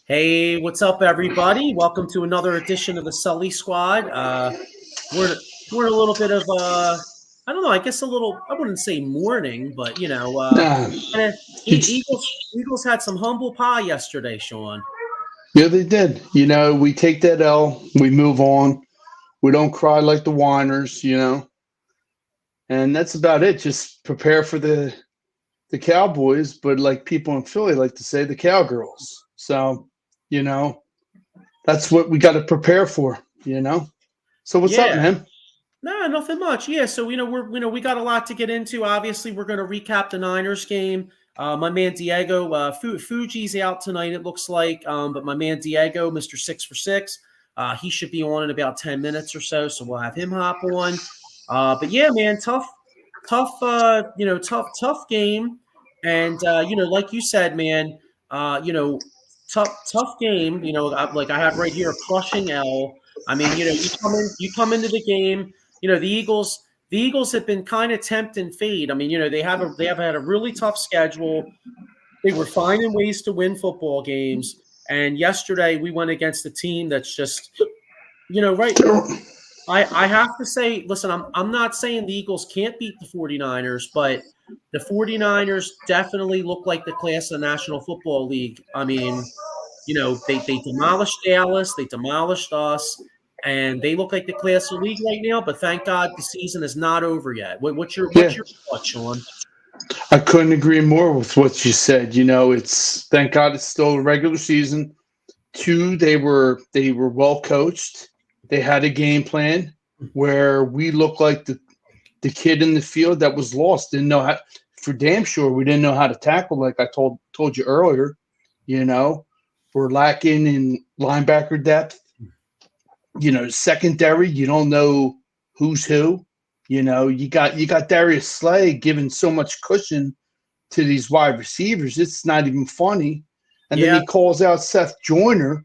Hey, what's up, everybody? Welcome to another edition of the Sully Squad. We're a little bit of I don't know. I guess a little. I wouldn't say mourning, but Eagles had some humble pie yesterday, Sean. Yeah, they did. We take that L, we move on. We don't cry like the whiners, and that's about it. Just prepare for the Cowboys, but like people in Philly like to say, the Cowgirls. So. That's what we got to prepare for, So what's up, man? No, nothing much. Yeah, so we got a lot to get into. Obviously, we're going to recap the Niners game. My man Diego Fuji's out tonight, it looks like. But my man Diego, Mr. 6 for 6, he should be on in about 10 minutes or so. So we'll have him hop on. But yeah, man, tough game. And like you said, man, tough game. I have right here a crushing L. I mean, you come into the game. The Eagles have been kind of tempt and fade. I mean, they have had a really tough schedule. They were finding ways to win football games, and yesterday we went against a team that's just, right. I have to say, listen, I'm not saying the Eagles can't beat the 49ers, but the 49ers definitely look like the class of the National Football League. I mean, they demolished Dallas, they demolished us, and they look like the class of the league right now. But thank God the season is not over yet. What's your thoughts, Sean? I couldn't agree more with what you said. It's thank God it's still a regular season. 2, they were well coached. They had a game plan where we looked like the kid in the field that was lost. Didn't know how. For damn sure, we didn't know how to tackle. Like I told you earlier, we're lacking in linebacker depth. Secondary, you don't know who's who. You got Darius Slay giving so much cushion to these wide receivers. It's not even funny. And then he calls out Seth Joyner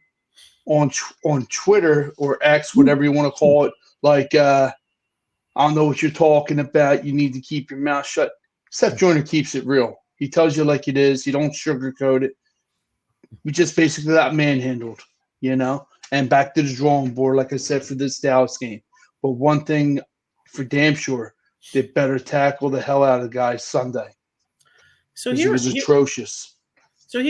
on Twitter or X, whatever you want to call it. Like, I don't know what you're talking about. You need to keep your mouth shut. Seth Joyner keeps it real. He tells you like it is. You don't sugarcoat it. We just basically got manhandled, and back to the drawing board, like I said, for this Dallas game. But one thing for damn sure, they better tackle the hell out of the guy Sunday. So he was atrocious. So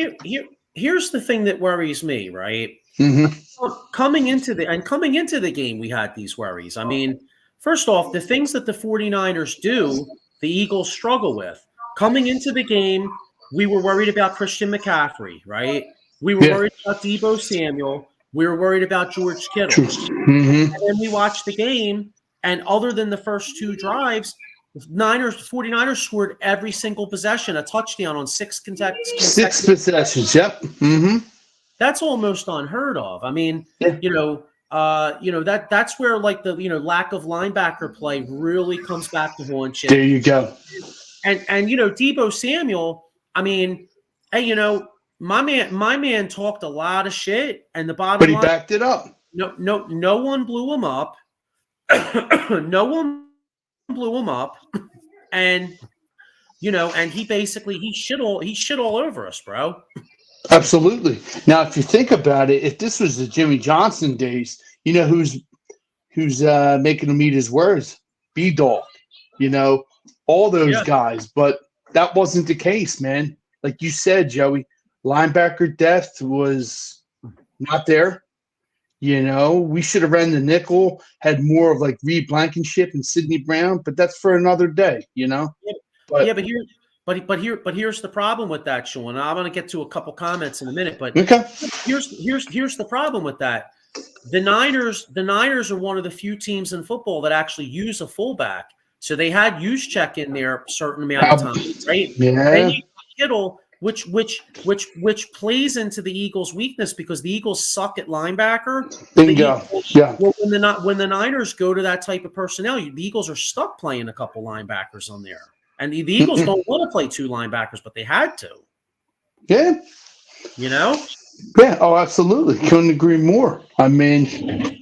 here's the thing that worries me, right? Mm-hmm. Coming into the game, we had these worries. I mean, first off, the things that the 49ers do, the Eagles struggle with. Coming into the game, we were worried about Christian McCaffrey, right? We were worried about Deebo Samuel. We were worried about George Kittle. Mm-hmm. And then we watched the game, and other than the first 2 drives, the 49ers scored every single possession, a touchdown on 6 consecutive. 6 possessions, yep. Mm-hmm. That's almost unheard of. I mean, that's where like the lack of linebacker play really comes back to haunt you. There you go. And Deebo Samuel, I mean, hey, my man talked a lot of shit, and the bottom line, but he backed it up. No one blew him up. No one blew him up, and and he basically he shit all over us, bro. Absolutely. Now, if you think about it, if this was the Jimmy Johnson days, who's making him eat his words? B-Dog, all those guys. But that wasn't the case, man. Like you said, Joey, linebacker depth was not there. We should have ran the nickel, had more of like Reed Blankenship and Sidney Brown, but that's for another day, But here's the problem with that, Sean. I'm going to get to a couple comments in a minute, but here's the problem with that. The Niners are one of the few teams in football that actually use a fullback. So they had Juszczyk in there a certain amount of time, right? Yeah. Then you got Kittle, which plays into the Eagles' weakness because the Eagles suck at linebacker. Bingo. Yeah. Well, when the Niners go to that type of personnel, the Eagles are stuck playing a couple linebackers on there, and the Eagles don't want to play 2 linebackers, but they had to. Yeah. You know. Yeah. Oh, absolutely. Couldn't agree more. I mean,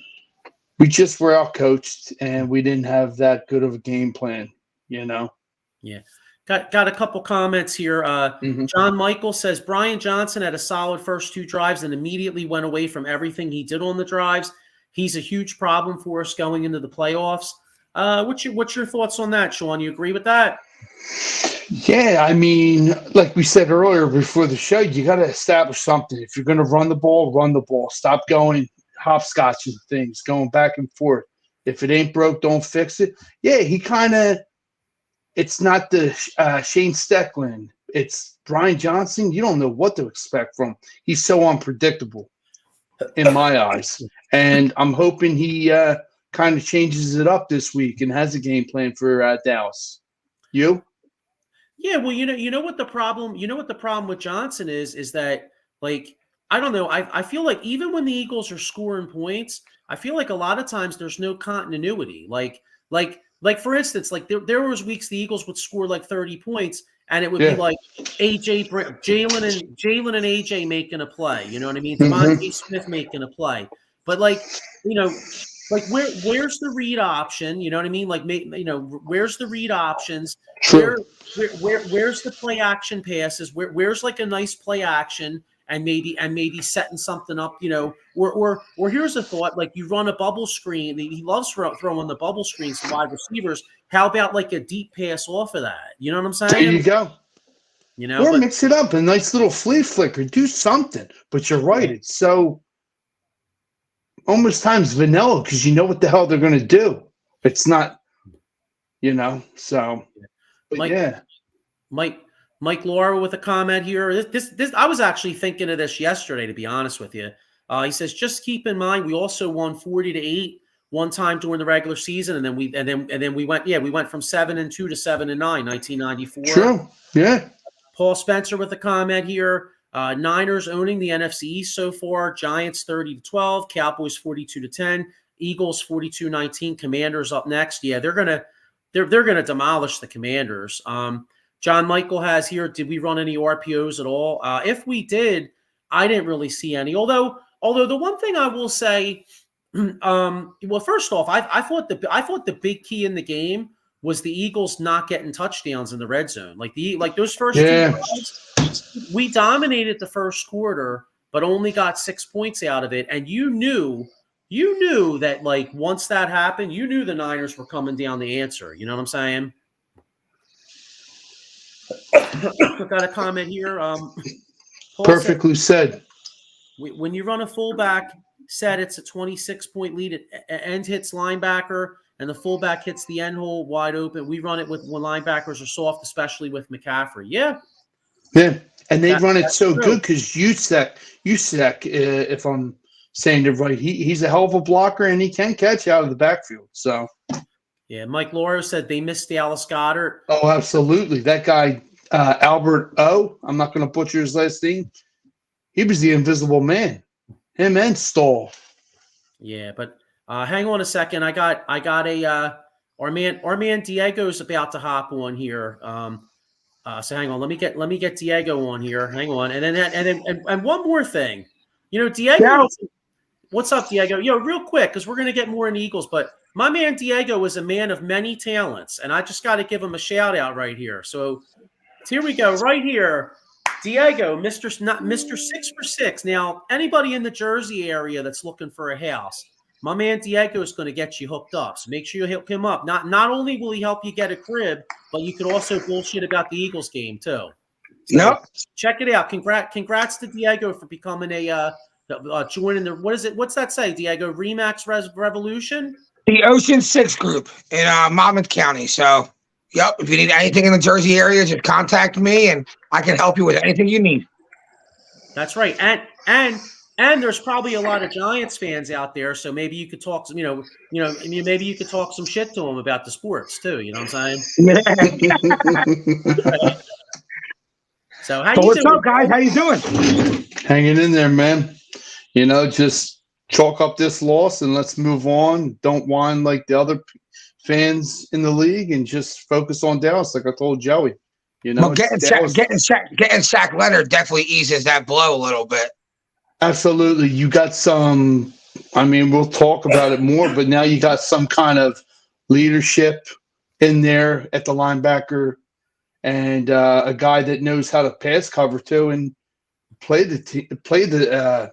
we just were out coached, and we didn't have that good of a game plan. You know. Yeah. Got a couple comments here. John Michael says Brian Johnson had a solid first 2 drives and immediately went away from everything he did on the drives. He's a huge problem for us going into the playoffs. What's your thoughts on that, Sean? You agree with that? Yeah, I mean, like we said earlier before the show, you got to establish something. If you're going to run the ball, run the ball. Stop going hopscotching things, going back and forth. If it ain't broke, don't fix it. Yeah, he kind of. It's not the Shane Steckland. It's Brian Johnson. You don't know what to expect from him. He's so unpredictable in my eyes. And I'm hoping he kind of changes it up this week and has a game plan for Dallas. You? Yeah, well, you know what the problem with Johnson is that, like, I don't know. I feel like even when the Eagles are scoring points, I feel like a lot of times there's no continuity. Like for instance, like there was weeks the Eagles would score like 30 points, and it would be like Jalen and AJ making a play. You know what I mean? Devontae Smith making a play. But like, like where's the read option? You know what I mean? Like, where's the read options? Where's the play action passes? Where's like a nice play action? And maybe setting something up, or here's a thought: like you run a bubble screen. He loves throwing the bubble screens to wide receivers. How about like a deep pass off of that? You know what I'm saying? There you go. Or mix it up, a nice little flea flicker. Do something. But you're right; it's so almost times vanilla because you know what the hell they're going to do. It's not, So, but Mike Laura with a comment here. This I was actually thinking of this yesterday, to be honest with you. He says, just keep in mind we also won 40-8 one time during the regular season, and then we went from 7-2 to 7-9, 1994. True. Yeah. Paul Spencer with a comment here. Niners owning the NFC East so far. Giants 30-12, Cowboys 42-10, Eagles 42-19. Commanders up next. Yeah, they're gonna demolish the Commanders. John Michael has here, did we run any RPOs at all? If we did, I didn't really see any. Although the one thing I will say, well, first off, I thought the big key in the game was the Eagles not getting touchdowns in the red zone. Like those first 2 drives, we dominated the first quarter, but only got 6 points out of it. And you knew that, like, once that happened, you knew the Niners were coming down the answer. You know what I'm saying? Got a comment here. Perfectly said. When you run a fullback set, it's a 26-point lead. End hits linebacker, and the fullback hits the end hole wide open. We run it when linebackers are soft, especially with McCaffrey. Yeah. And they run it so good because Usek, if I'm saying it right, he's a hell of a blocker, and he can catch out of the backfield. So. Yeah, Mike Laura said they missed Dallas Goedert. Oh, absolutely. That guy, Albert O, I'm not going to butcher his last name. He was the invisible man. Him and Stoll. Yeah, but hang on a second. I got our man Diego's about to hop on here. So hang on. Let me get Diego on here. Hang on. And one more thing. Diego. Yeah. What's up, Diego? Real quick, because we're going to get more in the Eagles, but my man Diego is a man of many talents, and I just got to give him a shout out right here. So here we go, right here. Diego, Mr. 6 for 6. Now, anybody in the Jersey area that's looking for a house, my man Diego is going to get you hooked up. So make sure you hook him up. Not only will he help you get a crib, but you could also bullshit about the Eagles game too. So check it out. Congrats to Diego for becoming joining the what's that say, Diego? Remax Revolution? The Ocean 6 group in Monmouth County. So, if you need anything in the Jersey area, just contact me, and I can help you with anything you need. That's right. And there's probably a lot of Giants fans out there, so maybe you could talk some, maybe you could talk some shit to them about the sports too. You know what I'm saying? So how So you what's doing, up, guys? bro? How you doing? Hanging in there, man. You know, just chalk up this loss and let's move on. Don't whine like the other fans in the league and just focus on Dallas, like I told Joey. You know, Well, it's Dallas. getting Shaq Leonard definitely eases that blow a little bit. Absolutely. You got some, I mean, we'll talk about it more, but now you got some kind of leadership in there at the linebacker and a guy that knows how to pass cover too and play the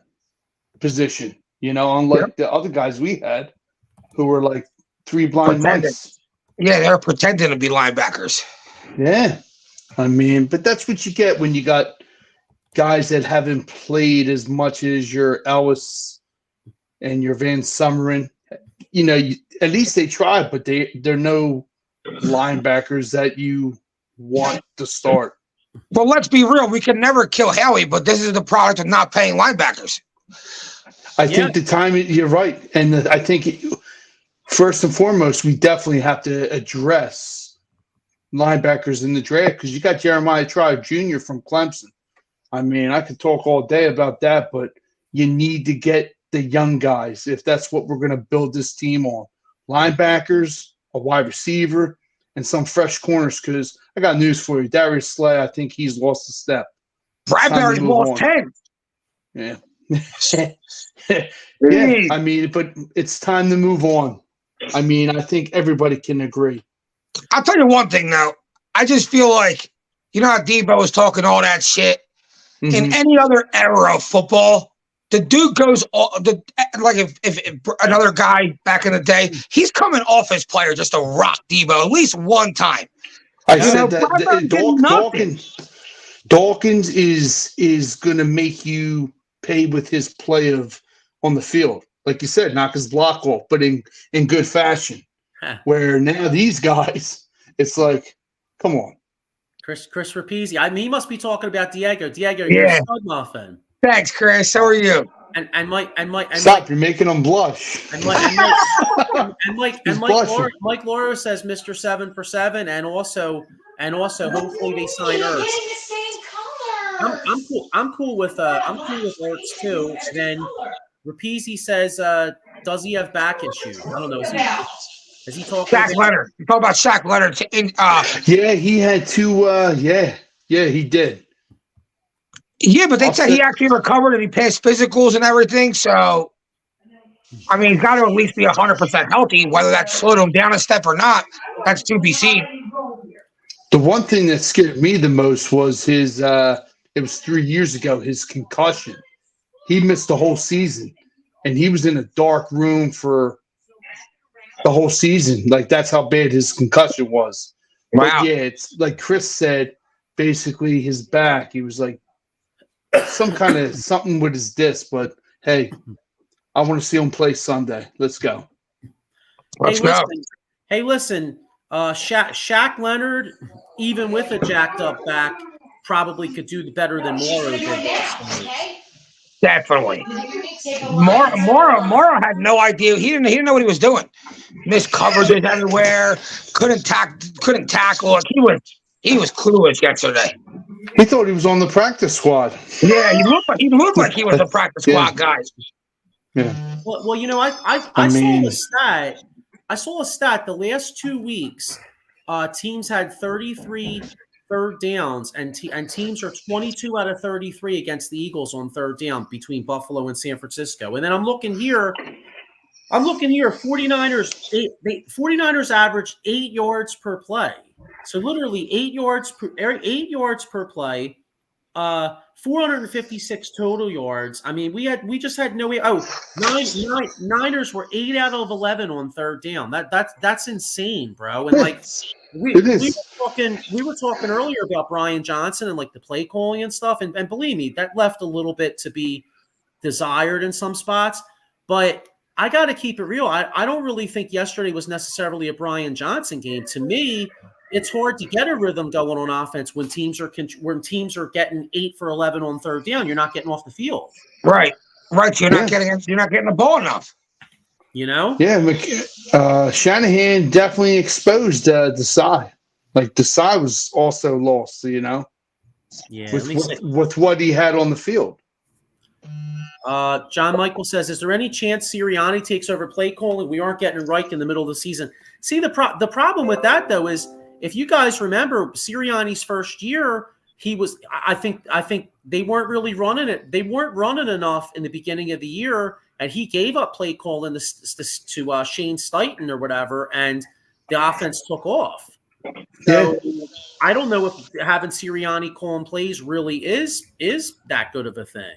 position, you know, unlike the other guys we had who were like three blind Pretending. mice. Yeah, they're pretending to be linebackers. Yeah. I mean, but that's what you get when you got guys that haven't played as much as your Ellis and your Van Summeren. You know, at least they tried, but they're no linebackers that you want to start. Well, let's be real. We can never kill Haley, but this is the product of not paying linebackers. I think the time, you're right. And I think first and foremost, we definitely have to address linebackers in the draft because you got Jeremiah Tribe Jr. from Clemson. I mean, I could talk all day about that, but you need to get the young guys if that's what we're going to build this team on. Linebackers, a wide receiver, and some fresh corners because I got news for you. Darius Slay, I think he's lost a step. Bradbury's lost 10. Yeah. Yeah, I mean, but it's time to move on. I mean, I think everybody can agree. I'll tell you one thing, though. I just feel like, you know how Debo was talking all that shit? Mm-hmm. In any other era of football, the dude goes like if another guy back in the day, he's coming off his player just to rock Debo at least one time. I said that Dawkins is going to make you pay with his play on the field, like you said, knock his block off, but in good fashion. Where now these guys, it's like, come on. Chris Rapizzi. I mean, he must be talking about Diego. Diego, yeah. You're a stud muffin. Thanks, Chris. How are you? And Mike. Stop! You're making them blush. And Mike Laura says Mr. 7 for 7, and also hopefully they sign Ertz. I'm cool with Ertz too. Then Rapizzi says, does he have back issues? I don't know. Is he talking Shaq Leonard? You talk about Shaq Leonard. Yeah, he had two. Yeah, he did. Yeah, but they said he actually recovered and he passed physicals and everything. So, I mean, he's got to at least be 100% healthy. Whether that slowed him down a step or not, that's to be seen. The one thing that scared me the most was his. It was 3 years ago. His concussion. He missed the whole season, and he was in a dark room for the whole season. Like, that's how bad his concussion was. Wow. But yeah, it's like Chris said, basically his back, he was like some kind of something with his disc, but hey, I want to see him play Sunday. Let's go. Let's go. Listen, Shaq Leonard, even with a jacked up back, probably could do better than Morrow did. Definitely. Morrow had no idea. He didn't know what he was doing. Missed coverages everywhere. Couldn't tackle. He was clueless yesterday. He thought he was on the practice squad. Yeah, he looked like he was a practice squad guy. Yeah. Well, you know, I saw a stat. I saw a stat. The last 2 weeks, teams had 33 third downs, and teams are 22 out of 33 against the Eagles on third down between Buffalo and San Francisco. And then I'm looking here. 49ers average 8 yards per play. So literally 8 yards per play. 456 total yards. I mean, we just had no way. Niners were 8 out of 11 on third down. That's insane, bro. And like we were talking earlier about Brian Johnson and like the play calling and stuff. And believe me, that left a little bit to be desired in some spots. But I got to keep it real. I don't really think yesterday was necessarily a Brian Johnson game. To me, it's hard to get a rhythm going on offense when teams are getting 8 for 11 on third down. You're not getting off the field. Right. You're not getting the ball enough. You know? Yeah, Shanahan definitely exposed Desai. Like Desai was also lost. You know. Yeah. with what he had on the field. John Michael says, "Is there any chance Sirianni takes over play calling? We aren't getting Reich in the middle of the season." See, the problem with that though is, if you guys remember Sirianni's first year, he was. I think they weren't really running it. They weren't running enough in the beginning of the year, and he gave up play calling to Shane Steichen or whatever, and the offense took off. So I don't know if having Sirianni calling plays really is that good of a thing.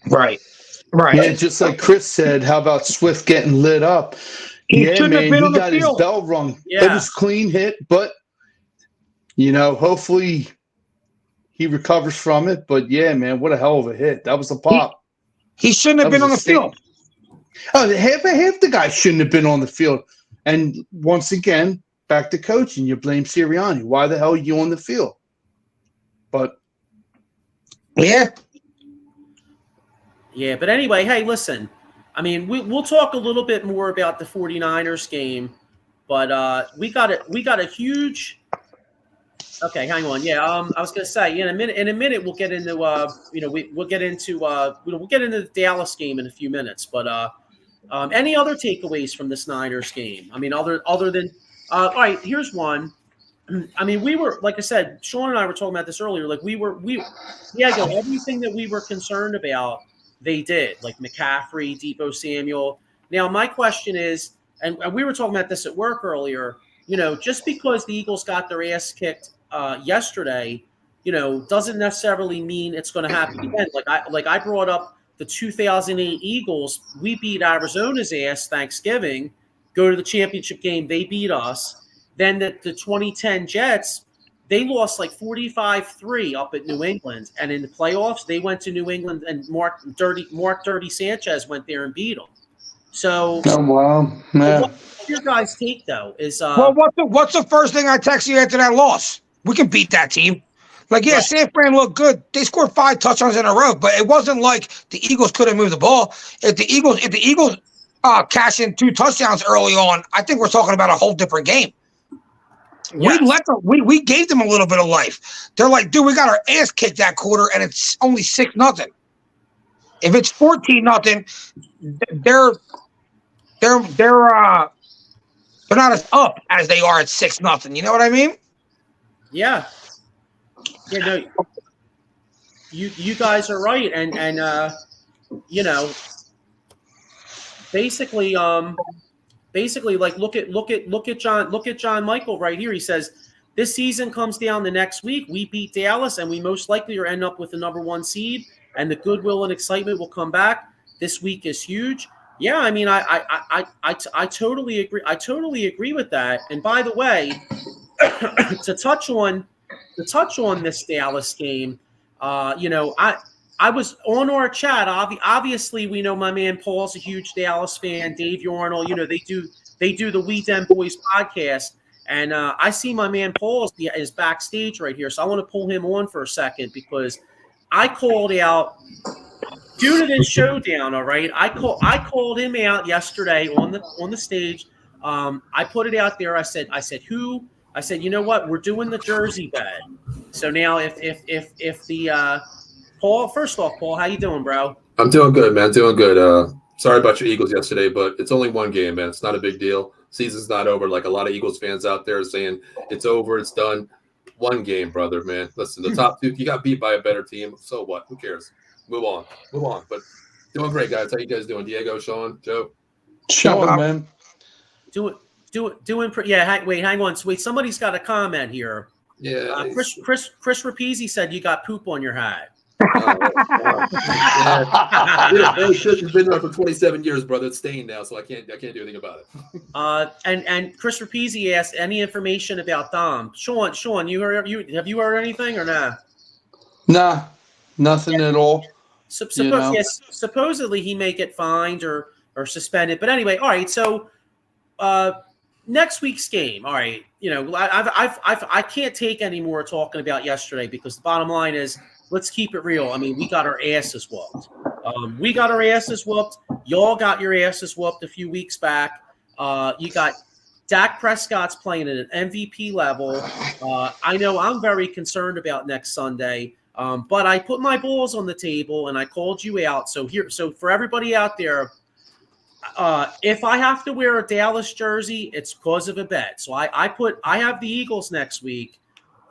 Right. Yeah, just like Chris said, how about Swift getting lit up? He shouldn't have been on the got his field. bell rung. Yeah. It was clean hit, but hopefully he recovers from it. But yeah, man, what a hell of a hit. That was a pop. He shouldn't have been on the field. Oh, half the guys shouldn't have been on the field. And once again, back to coaching. You blame Sirianni. Why the hell are you on the field? But yeah, but anyway, hey, listen. I mean, we'll talk a little bit more about the 49ers game, but we got a huge. Okay, hang on. Yeah, I was gonna say in a minute we'll get into we'll get into the Dallas game in a few minutes. But any other takeaways from this Niners game? I mean, other than all right, here's one. I mean, we were, like I said, Sean and I were talking about this earlier. Like everything that we were concerned about, they did. Like McCaffrey, Deebo Samuel. Now, my question is, and we were talking about this at work earlier. Just because the Eagles got their ass kicked yesterday, doesn't necessarily mean it's going to happen again. Like I brought up the 2008 Eagles. We beat Arizona's ass Thanksgiving. Go to the championship game. They beat us. Then the 2010 Jets, they lost like 45-3 up at New England. And in the playoffs, they went to New England, and Mark Dirty Sanchez went there and beat them. So, what's your guys' take, though? What's the first thing I text you after that loss? We can beat that team. Like, yeah, right. San Fran looked good. They scored 5 touchdowns in a row, but it wasn't like the Eagles couldn't move the ball. If the Eagles cash in 2 touchdowns early on, I think we're talking about a whole different game. Yes. We gave them a little bit of life. They're like, dude, we got our ass kicked that quarter, and it's only 6-0. If it's 14-0, they're not as up as they are at 6-0. You know what I mean? Yeah. Yeah. No. You guys are right, and basically, like look at John Michael right here. He says this season comes down to next week. We beat Dallas, and we most likely are end up with the number 1 seed, and the goodwill and excitement will come back. This week is huge. Yeah, I mean, I totally agree. I totally agree with that. And by the way, to touch on this Dallas game, I was on our chat. Obviously, we know my man Paul's a huge Dallas fan. Dave Yarnell, they do the We Dem Boys podcast, and I see my man Paul is backstage right here. So I want to pull him on for a second because I called out due to this showdown. All right, I called him out yesterday on the stage. I put it out there. I said who? I said, you know what? We're doing the jersey bet. So now if the Paul, first off, Paul, how you doing, bro? I'm doing good, man. Doing good. Sorry about your Eagles yesterday, but it's only one game, man. It's not a big deal. Season's not over. Like a lot of Eagles fans out there saying it's over, it's done. One game, brother, man. Listen, the top 2, you got beat by a better team. So what? Who cares? Move on. But doing great, guys. How you guys doing? Diego, Sean, Joe? Sean, man. Yeah, wait, hang on. Wait, somebody's got a comment here. Yeah. Chris Rapizzi said you got poop on your hat. It's been there for 27 years, brother. It's stained now, so I can't do anything about it. And Chris Rapizzi asked any information about Dom. Sean, have you heard anything or not? Nah, nothing at all. Yes, supposedly he may get fined or suspended. But anyway, all right. So next week's game. All right. I can't take any more talking about yesterday because the bottom line is, let's keep it real. I mean, we got our asses whooped. We got our asses whooped. Y'all got your asses whooped a few weeks back. You got Dak Prescott's playing at an MVP level. I know I'm very concerned about next Sunday. But I put my balls on the table and I called you out. So for everybody out there, if I have to wear a Dallas jersey, it's because of a bet. So I have the Eagles next week,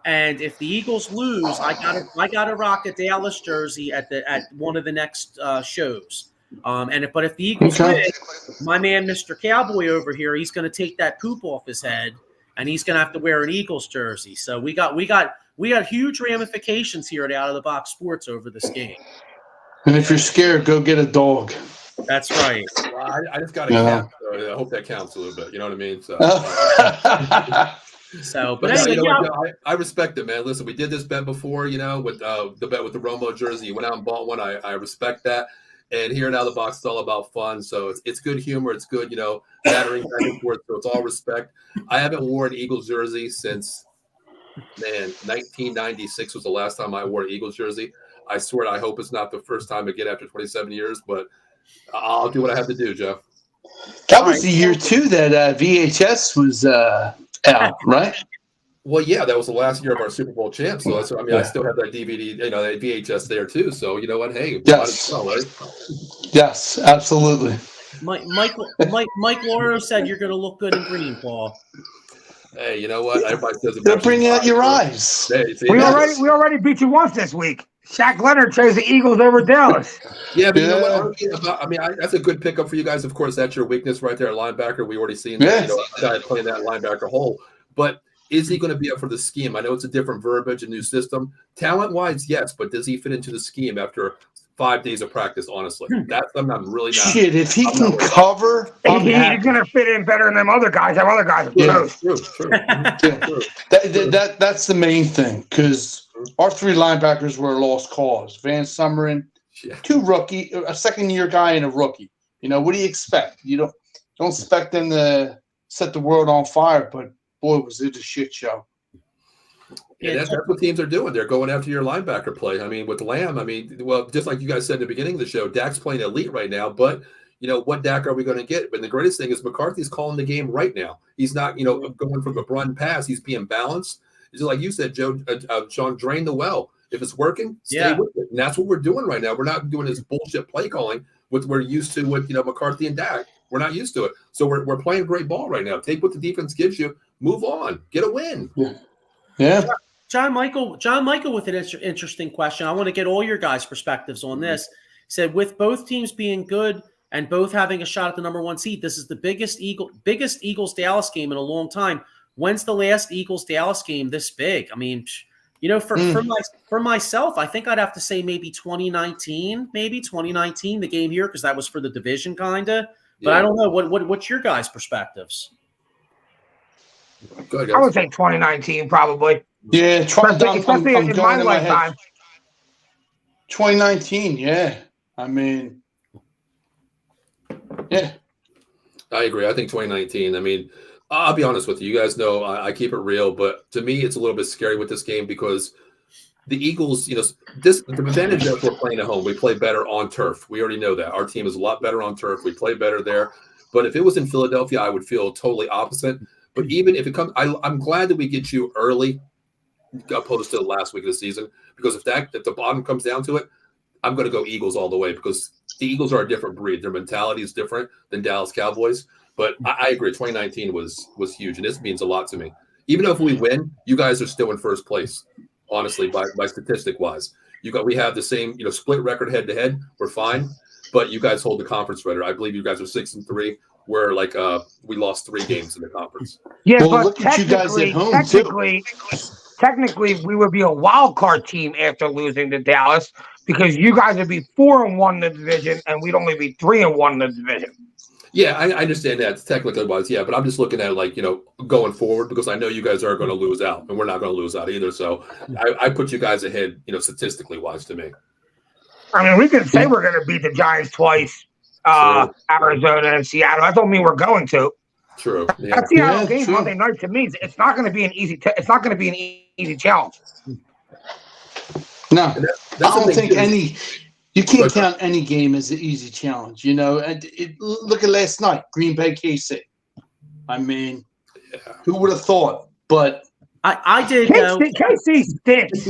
and if the Eagles lose, I gotta rock a Dallas jersey at one of the next shows. But if the Eagles win, my man Mr. Cowboy over here, he's going to take that poop off his head, and he's going to have to wear an Eagles jersey. So we got huge ramifications here at Out of the Box Sports over this game. And if you're scared, go get a dog. That's right. Well, I just got a cat. So I hope that counts a little bit. You know what I mean? So, But anyway, I respect it, man. Listen, we did this bet before, with the bet with the Romo jersey. You went out and bought one. I respect that. And here at Out of the Box, it's all about fun. So it's good humor. It's good, battering back and forth. So it's all respect. I haven't worn an Eagles jersey since, 1996 was the last time I wore an Eagles jersey. I swear, I hope it's not the first time again after 27 years, but I'll do what I have to do, Jeff. That was the year, too, that VHS was out, right? Well, yeah, that was the last year of our Super Bowl champs. So I still have that DVD, that VHS there, too. So, you know what? Hey, yes. Right? Yes, absolutely. Mike Lauro said you're going to look good in green, Paul. Hey, you know what? Everybody says they're bringing out your eyes. Hey, we already beat you once this week. Shaq Leonard chose the Eagles over Dallas. Yeah, but you know what? That's a good pickup for you guys. Of course, that's your weakness right there, linebacker. We already seen that, guy playing that linebacker hole. But is he going to be up for the scheme? I know it's a different verbiage, a new system. Talent-wise, yes, but does he fit into the scheme after 5 days of practice, honestly? That's I'm really not. Shit, if he can cover, he's going to fit in better than them other guys. Them other guys are True. That's the main thing, because our three linebackers were a lost cause. Van Sumeren, a second-year guy and a rookie. What do you expect? You don't expect them to set the world on fire, but boy, was it a shit show. Yeah, that's what teams are doing. They're going after your linebacker play. I mean, with Lamb, just like you guys said at the beginning of the show, Dak's playing elite right now, but what Dak are we going to get? But the greatest thing is McCarthy's calling the game right now. He's not, going for the run pass. He's being balanced. It's just like you said, Joe, Sean, drain the well. If it's working, stay with it. And that's what we're doing right now. We're not doing this bullshit play calling we're used to with McCarthy and Dak. We're not used to it. So we're playing great ball right now. Take what the defense gives you, move on, get a win. Yeah. John Michael with an interesting question. I want to get all your guys' perspectives on this. He said, with both teams being good and both having a shot at the number one seed, this is the biggest Eagles-Dallas game in a long time. When's the last Eagles-Dallas game this big? I mean, for myself, I think I'd have to say maybe 2019, the game here, because that was for the division kind of. But I don't know. What's your guys' perspectives? Go ahead, I would say 2019 probably. Yeah, especially in my lifetime. 2019, yeah. I mean, yeah. I agree. I think 2019. I'll be honest with you. You guys know I keep it real, but to me, it's a little bit scary with this game because the Eagles, the advantage is we're playing at home. We play better on turf. We already know that. Our team is a lot better on turf. We play better there. But if it was in Philadelphia, I would feel totally opposite. But even if it comes, I'm glad that we get you early opposed to the last week of the season, because if the bottom comes down to it, I'm going to go Eagles all the way, because the Eagles are a different breed. Their mentality is different than Dallas Cowboys. But I agree, 2019 was huge, and this means a lot to me. Even if we win, you guys are still in first place, honestly, by statistic wise. We have the same split record head to head. We're fine, but you guys hold the conference record. I believe you guys are 6-3. We're we lost 3 games in the conference. Yeah, well, but look at you guys at home too. Technically, we would be a wild card team after losing to Dallas, because you guys would be 4-1 in the division, and we'd only be 3-1 in the division. Yeah, I understand that technically wise, but I'm just looking at it going forward, because I know you guys are going to lose out, and we're not going to lose out either. So I put you guys ahead, statistically wise to me. We can say we're going to beat the Giants twice, Arizona and Seattle. That don't mean we're going to. True. Yeah. That Seattle game Monday night, to me, it's not going to be an easy. It's not going to be an easy challenge. No, I don't think any. You can't count any game as an easy challenge. Look at last night, Green Bay, KC. Who would have thought? But I did. KC stinks.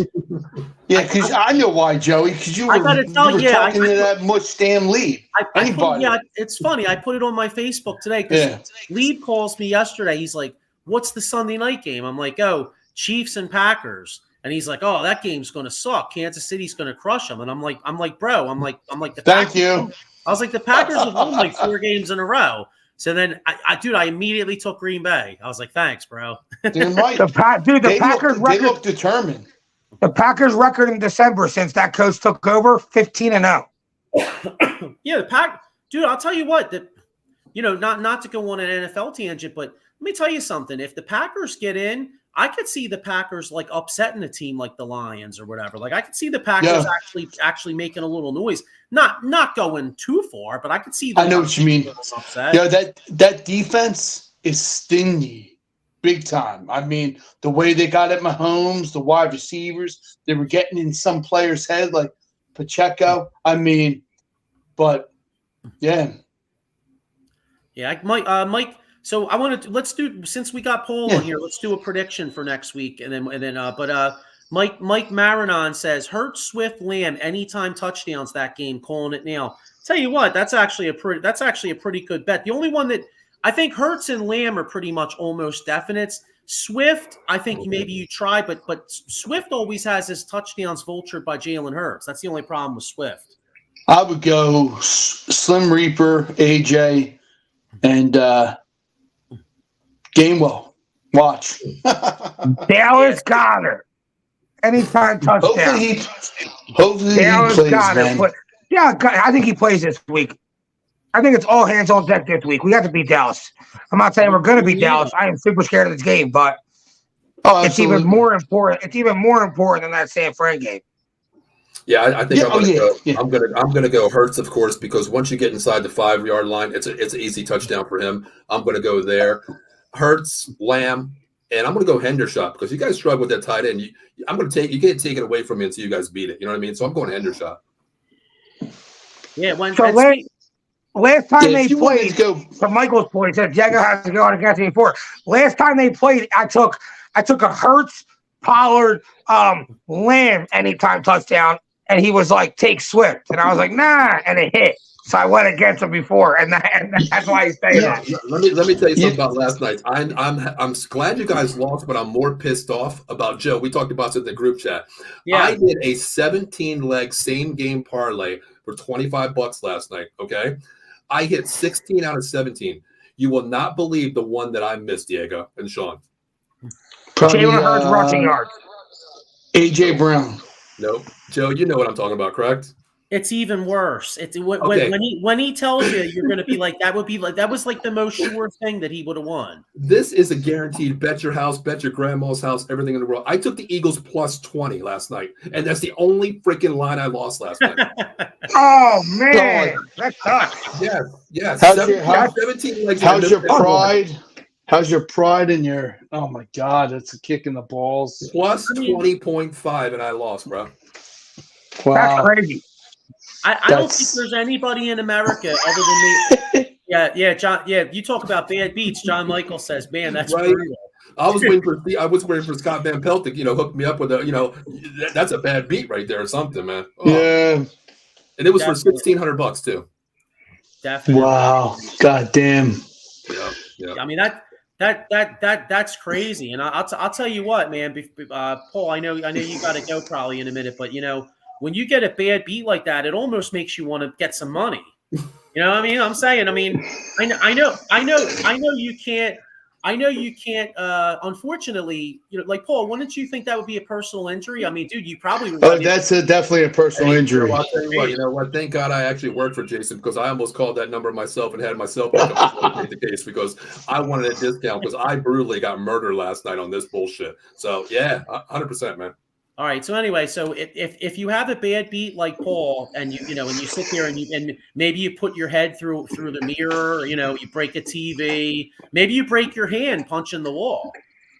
Yeah, because I know why, Joey. Because you were talking to that much damn lead. It's funny. I put it on my Facebook today because Lead calls me yesterday. He's like, "What's the Sunday night game?" I'm like, "Oh, Chiefs and Packers." And he's like, "Oh, that game's going to suck. Kansas City's going to crush them." And I'm like, bro, I'm like the Thank you. I was like, the Packers have won like 4 games in a row. So then, I immediately took Green Bay. I was like, thanks, bro. Damn right. The Packers they look determined. The Packers' record in December since that coach took over, 15-0. Yeah, dude, I'll tell you what, not to go on an NFL tangent, but let me tell you something. If the Packers get in, I could see the Packers like upsetting a team like the Lions or whatever. Like I could see the Packers actually making a little noise. Not going too far, but I could see them. I know what you mean. Yeah, that defense is stingy, big time. I mean, the way they got at Mahomes, the wide receivers, they were getting in some players' head like Pacheco. I mean, but yeah. Yeah, Mike. So I want to let's do, since we got Paul on here, let's do a prediction for next week, and then Mike Marinon says Hurts, Swift, Lamb, anytime touchdowns that game. Calling it now. Tell you what, that's actually a pretty good bet. The only one that I think Hurts and Lamb are pretty much almost definites. Swift, I think maybe you try, but Swift always has his touchdowns vultured by Jalen Hurts. That's the only problem with Swift. I would go Slim Reaper, AJ, and Gainwell. Watch. Dallas Goedert. Anytime touchdown. Hopefully Dallas he plays, Goedert. I think he plays this week. I think it's all hands on deck this week. We have to beat Dallas. I'm not saying we're going to beat Dallas. I am super scared of this game, but it's even more important. It's even more important than that San Fran game. Yeah, I think I'm gonna go Hurts, of course, because once you get inside the 5-yard line, it's an easy touchdown for him. I'm gonna go there. Hurts, Lamb, and I'm gonna go Hendershot because you guys struggle with that tight end. You can't take it away from me until you guys beat it. You know what I mean? So I'm going Hendershot. Yeah, last time they played, from Michael's point, he said Diego has to go on against me before. Last time they played, I took a Hurts, Pollard, Lamb anytime touchdown, and he was like, take Swift. And I was like, nah, and it hit. So I went against him before, and that's why he's saying that. Let me tell you something about last night. I'm glad you guys lost, but I'm more pissed off about Joe. We talked about it in the group chat. Yeah. I did a 17-leg same game parlay for $25 last night. Okay, I hit 16 out of 17. You will not believe the one that I missed, Diego and Sean. Jalen Hurts rushing yards. AJ Brown. Nope. Joe, you know what I'm talking about, correct? It's even worse. When he tells you, you're going to be like, that was like the most sure thing that he would have won. This is a guaranteed bet your house, bet your grandma's house, everything in the world. I took the Eagles plus 20 last night, and that's the only freaking line I lost last night. Oh man, that sucks. Yes. How's your pride? How's your pride in your? Oh my God, that's a kick in the balls. Plus 20.5, and I lost, bro. Wow, that's crazy. I don't think there's anybody in America other than me. Yeah, John. Yeah, you talk about bad beats. John Michael says, "Man, that's right." Brutal. I was waiting for Scott Van Pelt to hook me up with that's a bad beat right there or something, man. Oh. Yeah, and it was for $1,600 too. Definitely. Wow. God damn. Yeah. I mean that's crazy. And I'll tell you what, man. Paul, I know you got to go probably in a minute, but when you get a bad beat like that, it almost makes you want to get some money. You know what I mean? I'm saying, I know you can't. Unfortunately, like Paul, wouldn't you think that would be a personal injury? I mean, dude, you probably. That's definitely a personal injury. I'll tell you what. You know what? Thank God I actually worked for Jason because I almost called that number myself and had myself take the case because I wanted a discount because I brutally got murdered last night on this bullshit. So yeah, 100%, man. All right. So anyway, so if you have a bad beat like Paul, and you sit there and maybe you put your head through the mirror, or, you break a TV, maybe you break your hand punching the wall.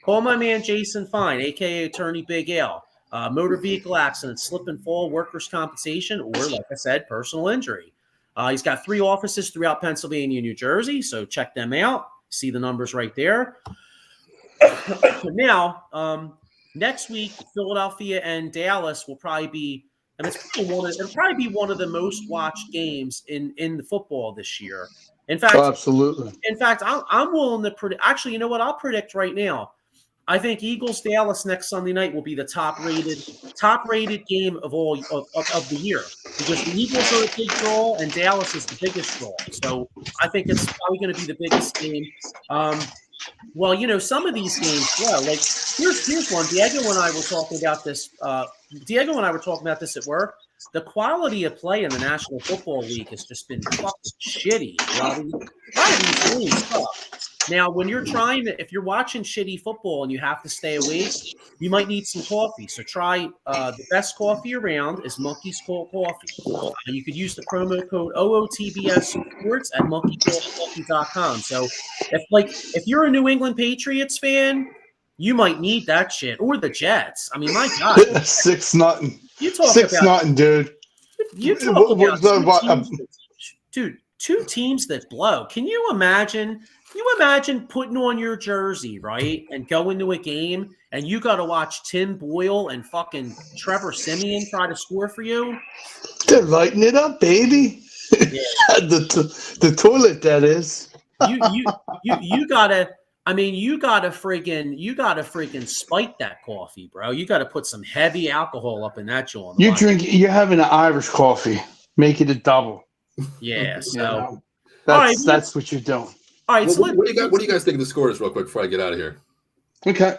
Call my man Jason Fine, aka Attorney Big L. Motor vehicle accident, slip and fall, workers' compensation, or like I said, personal injury. He's got 3 offices throughout Pennsylvania and New Jersey, so check them out. See the numbers right there. next week, Philadelphia and Dallas will probably be, and it'll probably be one of the most watched games in the football this year. In fact, Absolutely. I'm willing to predict. Actually, you know what? I'll predict right now. I think Eagles Dallas next Sunday night will be the top rated game of the year, because the Eagles are a big draw and Dallas is the biggest draw. So I think it's probably going to be the biggest game. Well, you know, some of these games, like here's one. Diego and I were talking about this. At work. The quality of play in the National Football League has just been fucking shitty. A lot of these games suck. Now, when if you're watching shitty football and you have to stay awake, you might need some coffee. So try the best coffee around is Monkey's Cold Coffee. You could use the promo code OOTBS Sports at monkeycoldcoffee.com. So if you're a New England Patriots fan, you might need that shit, or the Jets. I mean, my God, 6-0. you talk 6-0, dude. You talk about two teams that blow. Can you imagine? Putting on your jersey, right, and going to a game, and you got to watch Tim Boyle and fucking Trevor Siemian try to score for you? They're lighting it up, baby. Yeah. the toilet, that is. You gotta. I mean, you gotta friggin' spike that coffee, bro. You gotta put some heavy alcohol up in that joint. You're having an Irish coffee. Make it a double. Yeah. So that's what you're doing. All right. So what do you guys think of the scores, real quick, before I get out of here? Okay.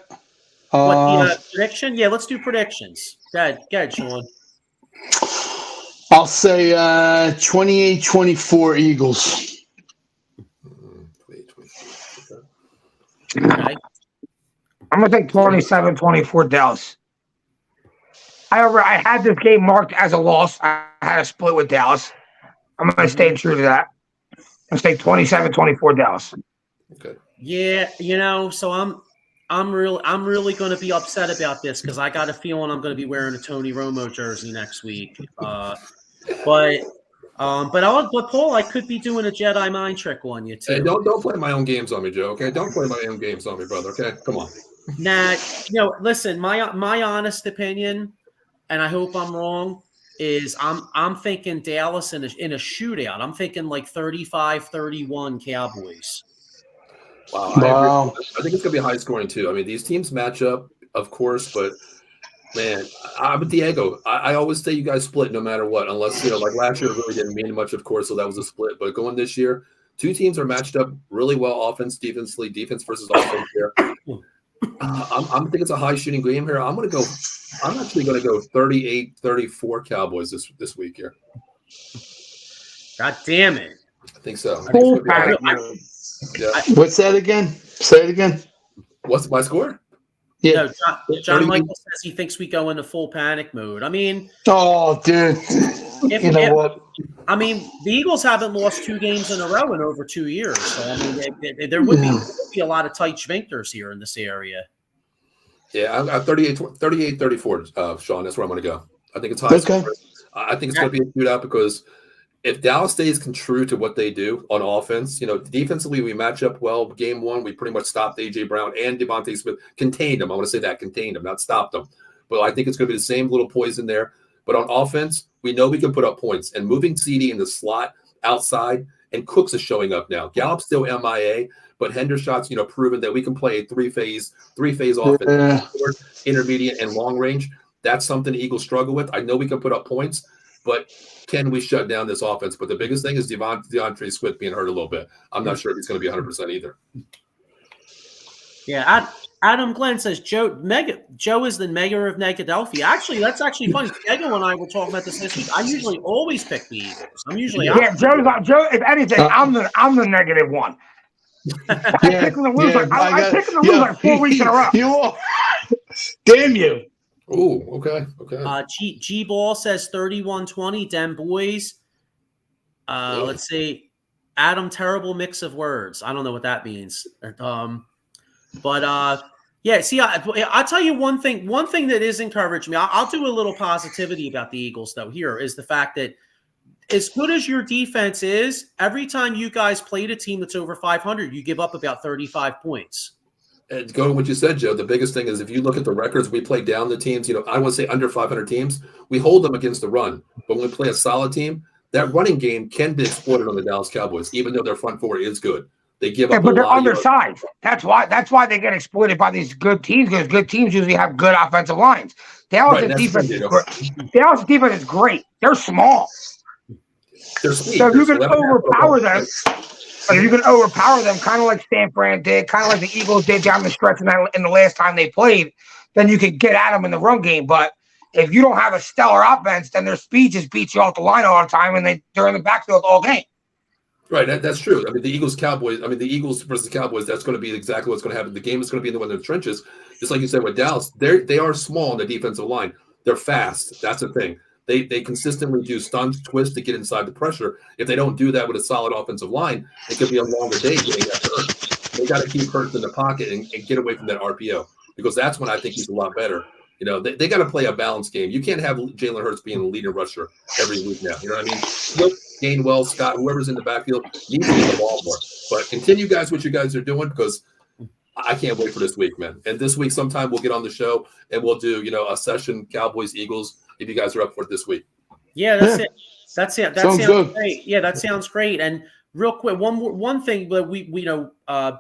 Prediction? Yeah, let's do predictions. Go ahead, Sean. I'll say 28-24 Eagles. Okay. I'm going to take 27-24 Dallas. I had this game marked as a loss. I had a split with Dallas. I'm going to stay true to that. I'm going to say 27-24 Dallas. Okay. Yeah, you know, so I'm really going to be upset about this, because I got a feeling I'm going to be wearing a Tony Romo jersey next week. But Paul, I could be doing a Jedi mind trick on you too. Hey, don't play my own games on me, Joe. Okay, don't play my own games on me, brother. Okay, come on. Nah, you know, listen, my honest opinion, and I hope I'm wrong, is I'm thinking Dallas in a shootout. I'm thinking like 35-31 Cowboys. Wow. I think it's gonna be high scoring too. I mean, these teams match up, of course, but man, I'm with Diego. I always say you guys split no matter what, unless, you know, like last year it really didn't mean much, of course, so that was a split. But going this year, two teams are matched up really well, offense versus offense here. I'm thinking it's a high shooting game here. I'm actually gonna go 38-34 Cowboys this week here. God damn it. I think so. What's that again? Say it again. What's my score? Yeah. No, John Michael says he thinks we go into full panic mode. I mean, oh, dude. You know what? I mean, the Eagles haven't lost 2 games in a row in over 2 years. So, I mean, there would be a lot of tight sphincters here in this area. Yeah, I'm 38-34, Sean. That's where I'm going to go. I think it's high. Okay. I think it's going to be a shootout, because if Dallas stays true to what they do on offense, you know, defensively we match up well. Game 1, we pretty much stopped A.J. Brown and Devontae Smith. Contained them. I want to say that. Contained them, not stopped them. But I think it's going to be the same little poison there. But on offense, we know we can put up points. And moving CD in the slot outside, and Cooks is showing up now. Gallup's still MIA, but Hendershot's, you know, proven that we can play a three-phase offense, intermediate and long range. That's something the Eagles struggle with. I know we can put up points, but can we shut down this offense? But the biggest thing is DeAndre Swift being hurt a little bit. I'm not sure if he's going to be 100% either. Yeah, Adam Glenn says Joe is the mayor of Negadelphia. Actually, that's actually funny. Diego and I were talking about this week. I usually always pick the Eagles. I'm usually Joe. If anything, I'm the negative one. I pick them to lose. I pick them to lose like 4 weeks in a row. You are. Damn you. Oh, okay. G Ball says 31-20 Dem Boys. Let's see. Adam, terrible mix of words. I don't know what that means. Yeah. See, I'll tell you one thing. One thing that is encouraging me. I'll do a little positivity about the Eagles, though. Here is the fact that, as good as your defense is, every time you guys played a team that's over 500, you give up about 35 points. And go to what you said, Joe. The biggest thing is if you look at the records, we play down the teams. I want to say under 500 teams. We hold them against the run, but when we play a solid team, that running game can be exploited on the Dallas Cowboys, even though their front four is good. They give up but they're a lot. undersized. That's why they get exploited by these good teams, because good teams usually have good offensive lines. Dallas' defense is great. Dallas' defense is great. They're small. They're sweet. So you can overpower them. But you can overpower them, kind of like San Fran did, kind of like the Eagles did down the stretch in the last time they played, then you can get at them in the run game. But if you don't have a stellar offense, then their speed just beats you off the line all the time, and they're in the backfield all game. Right, that's true. I mean, the Eagles versus Cowboys, that's going to be exactly what's going to happen. The game is going to be in the one in the trenches. Just like you said with Dallas, they are small on the defensive line. They're fast. That's the thing. They consistently do stunts, twists to get inside the pressure. If they don't do that with a solid offensive line, it could be a longer day getting after Hurts. They got to keep Hurts in the pocket and get away from that RPO, because that's when I think he's a lot better. They got to play a balanced game. You can't have Jalen Hurts being a leader rusher every week now. You know what I mean? Look, Gainwell, Scott, whoever's in the backfield needs to get the ball more. But continue, guys, what you guys are doing, because I can't wait for this week, man. And this week, sometime we'll get on the show and we'll do, a session Cowboys Eagles if you guys are up for it this week. Yeah, that's it. That sounds good. Great. Yeah, that sounds great. And real quick, one thing that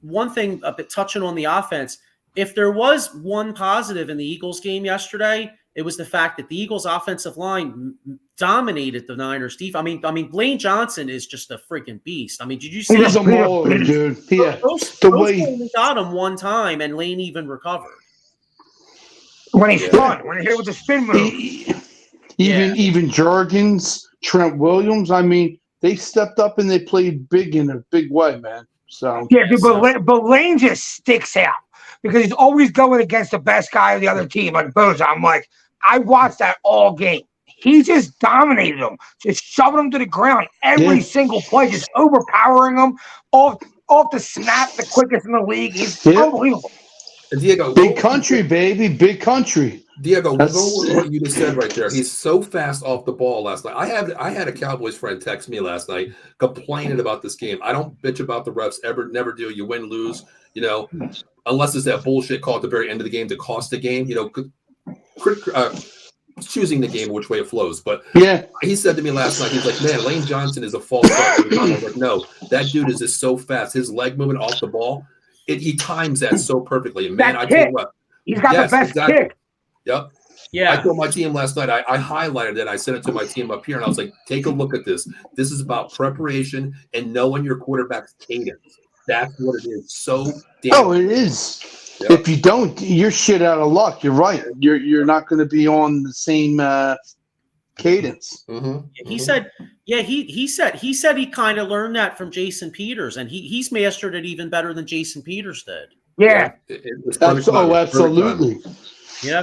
one thing a bit touching on the offense. If there was one positive in the Eagles game yesterday, it was the fact that the Eagles offensive line dominated the Niners defense. I mean, Blaine Johnson is just a freaking beast. I mean, did you see? He's a mauler, dude. Yeah, only got him one time, and Lane even recovered. When he spun, when he hit with the spin move. Even Jurgens, Trent Williams. I mean, they stepped up and they played big in a big way, man. So yeah, dude, but Lane just sticks out because he's always going against the best guy of the other team, like Boza. I'm like, I watched that all game. He just dominated them, just shoving them to the ground every single play, just overpowering them off the snap, the quickest in the league. He's unbelievable. Diego, big country, baby, big country. Diego, go with what you just said right there. He's so fast off the ball last night. I had a Cowboys friend text me last night complaining about this game. I don't bitch about the refs never do. You win, lose, unless it's that bullshit call at the very end of the game to cost the game. Choosing the game which way it flows. But yeah, he said to me last night, he's like, man, Lane Johnson is a false start. I was like, no, that dude is just so fast. His leg movement off the ball, he times that so perfectly. And man, I tell you what, he's got the best kick. Yep. Yeah. I told my team last night, I highlighted it. I sent it to my team up here, and I was like, take a look at this. This is about preparation and knowing your quarterback's cadence. That's what it is. So damn. Oh, it is. Yep. If you don't, you're shit out of luck. You're right. You're not going to be on the same cadence. Mm-hmm. He said, he said he kind of learned that from Jason Peters, and he's mastered it even better than Jason Peters did. Yeah. Absolutely. Yeah.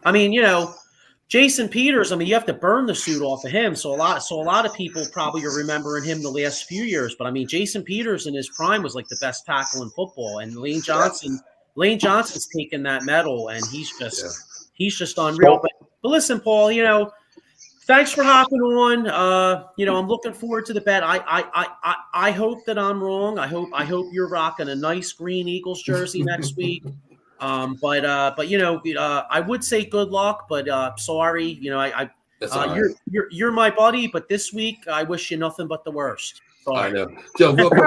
I mean, Jason Peters, you have to burn the suit off of him. So a lot of people probably are remembering him the last few years. But I mean, Jason Peters in his prime was like the best tackle in football. And Lane Johnson's taken that medal, and he's just unreal. But listen, Paul, thanks for hopping on. I'm looking forward to the bet. I hope that I'm wrong. I hope you're rocking a nice green Eagles jersey next week. But I would say good luck, but sorry, you're my buddy, but this week I wish you nothing but the worst. Sorry. I know. Joe, real quick,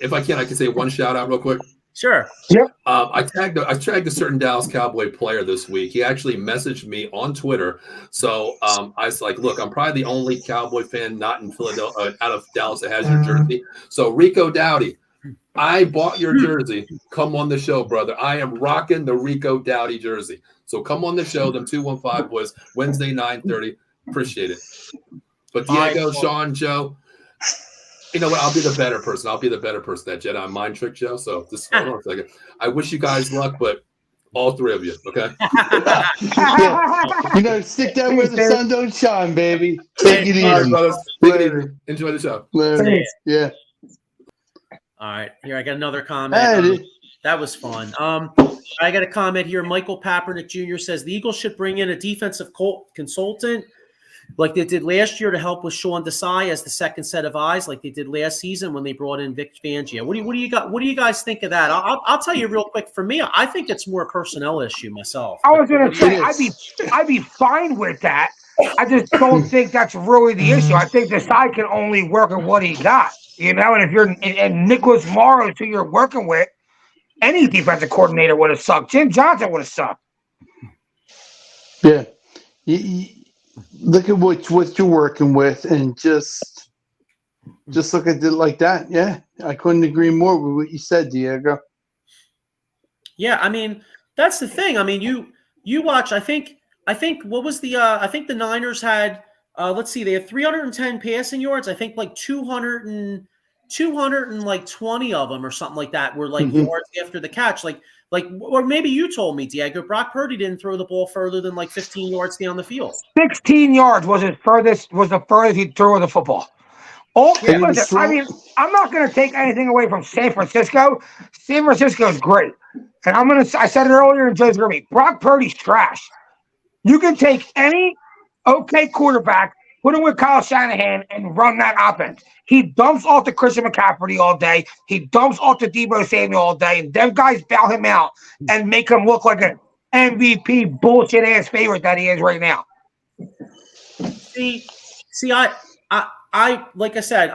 if I can say one shout out real quick. Sure. Yep. I tagged a certain Dallas Cowboy player this week. He actually messaged me on Twitter. So I was like, look, I'm probably the only Cowboy fan not in Philadelphia out of Dallas that has your jersey. So Rico Dowdy, I bought your jersey. Come on the show, brother. I am rocking the Rico Dowdy jersey. So come on the show, them 215 boys, Wednesday, 9:30. Appreciate it. But Diego, Sean, Joe, you know what? I'll be the better person. That Jedi mind trick, Joe. So just hold on a second. I wish you guys luck, but all three of you, okay? Stick that where the sun don't shine, baby. Take it easy. All right, brothers. Take it easy. Enjoy the show. Later. Yeah. All right, here I got another comment. That was fun. I got a comment here. Michael Papernick Jr. says the Eagles should bring in a defensive consultant like they did last year to help with Sean Desai as the second set of eyes, like they did last season when they brought in Vic Fangio. What do you guys think of that? I'll tell you real quick. For me, I think it's more a personnel issue myself. I was going to say I'd be fine with that. I just don't think that's really the issue. I think Desai can only work with what he got, and if you're and Nicholas Morrow, who you're working with, any defensive coordinator would have sucked. Jim Johnson would have sucked. Yeah. You look at what you're working with, and just look at it like that. Yeah, I couldn't agree more with what you said, Diego. Yeah, I mean that's the thing. I mean you watch. I think what was the I think the Niners had let's see, they had 310 passing yards. I think like 220 of them or something like that were like yards after the catch. Like, or maybe you told me, Diego, Brock Purdy didn't throw the ball further than like 15 yards down the field. 16 yards was the furthest he threw the football. Listen, I mean, I'm not going to take anything away from San Francisco. San Francisco's great. And I said it earlier, and Joe's going to be, Brock Purdy's trash. You can take any okay quarterback, put him with Kyle Shanahan, and run that offense. He dumps off to Christian McCaffrey all day. He dumps off to Deebo Samuel all day, and them guys bail him out and make him look like an MVP bullshit-ass favorite that he is right now. See, I like I said,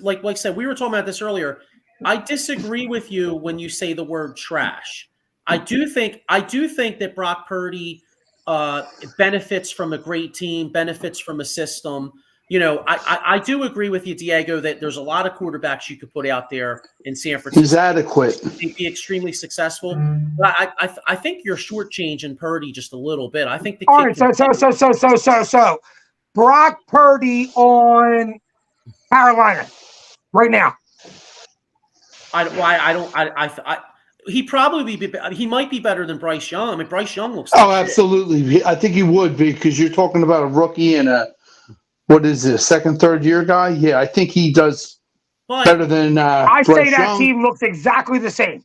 like I said, we were talking about this earlier. I disagree with you when you say the word trash. I do think that Brock Purdy benefits from a great team, benefits from a system. I do agree with you, Diego, that there's a lot of quarterbacks you could put out there in San Francisco. He's adequate. He'd be extremely successful. But I think you're shortchanging Purdy just a little bit. I think the all right. So Brock Purdy on Carolina right now. He might be better than Bryce Young. I mean, Bryce Young looks. Oh, absolutely. I think he would be, because you're talking about a rookie and what is this, second, third year guy? Yeah, I think he does better than. I say that Young. Team looks exactly the same.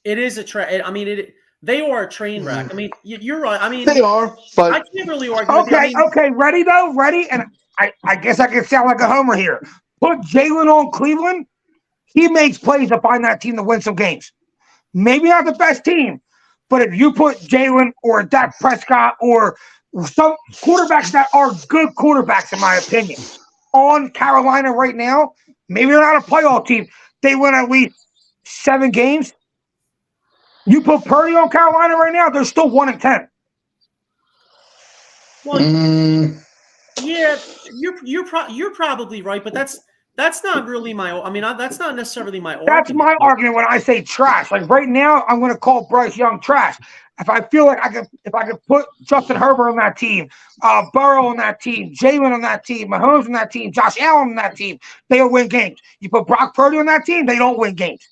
It is I mean, they are a train wreck. I mean, you're right. I mean, they are, but I can't really argue. Okay, ready though, ready, and I guess I can sound like a homer here. Put Jalen on Cleveland. He makes plays to find that team to win some games. Maybe not the best team, but if you put Jalen or Dak Prescott or some quarterbacks that are good quarterbacks, in my opinion, on Carolina right now, maybe they're not a playoff team. They win at least 7 games. You put Purdy on Carolina right now, they're still 1-10. Well, yeah, you're probably right, but that's not really my. I mean, that's not necessarily my argument. That's my argument when I say trash. Like right now, I'm going to call Bryce Young trash. If I feel like if I could put Justin Herbert on that team, Burrow on that team, Jalen on that team, Mahomes on that team, Josh Allen on that team, they'll win games. You put Brock Purdy on that team, they don't win games.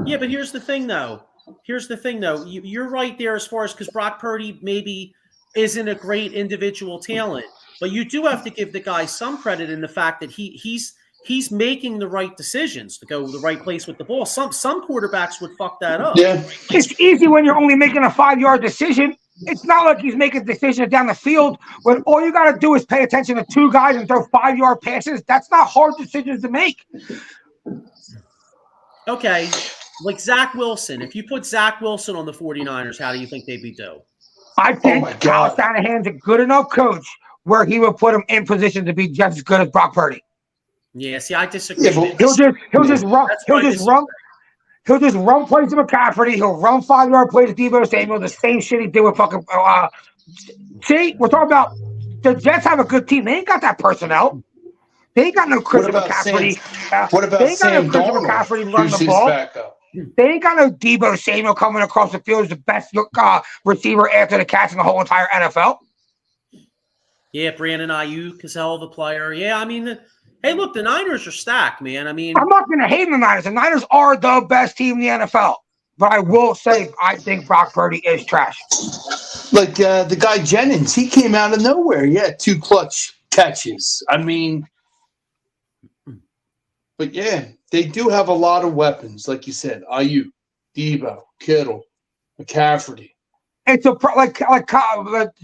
Yeah, but here's the thing, though. You're right there as far as, because Brock Purdy maybe isn't a great individual talent, but you do have to give the guy some credit in the fact that he's making the right decisions to go the right place with the ball. Some quarterbacks would fuck that up. Yeah, it's easy when you're only making a 5-yard decision. It's not like he's making decisions down the field when all you got to do is pay attention to 2 guys and throw 5-yard passes. That's not hard decisions to make. Okay, like Zach Wilson. If you put Zach Wilson on the 49ers, how do you think they'd be due? I think Kyle Shanahan's a good enough coach where he will put him in position to be just as good as Brock Purdy. Yeah, see, I disagree. Yeah, he'll just run plays to McCaffrey. He'll run 5-yard plays to Deebo Samuel. The same shit he did with fucking. See, we're talking about the Jets have a good team. They ain't got that personnel. They ain't got no Christian McCaffrey. What about they ain't got Sam no Christian Darnold, McCaffrey running the ball. They ain't got no Deebo Samuel coming across the field as the best receiver after the catch in the whole entire NFL. Yeah, Brandon Ayuk is a hell of a player. Yeah, I mean, hey, look, the Niners are stacked, man. I mean, I'm not going to hate the Niners. The Niners are the best team in the NFL. But I will say I think Brock Purdy is trash. Like the guy Jennings, he came out of nowhere. Yeah, 2 clutch catches. I mean, but yeah, they do have a lot of weapons, like you said. Ayuk, Deebo, Kittle, McCaffrey. it's like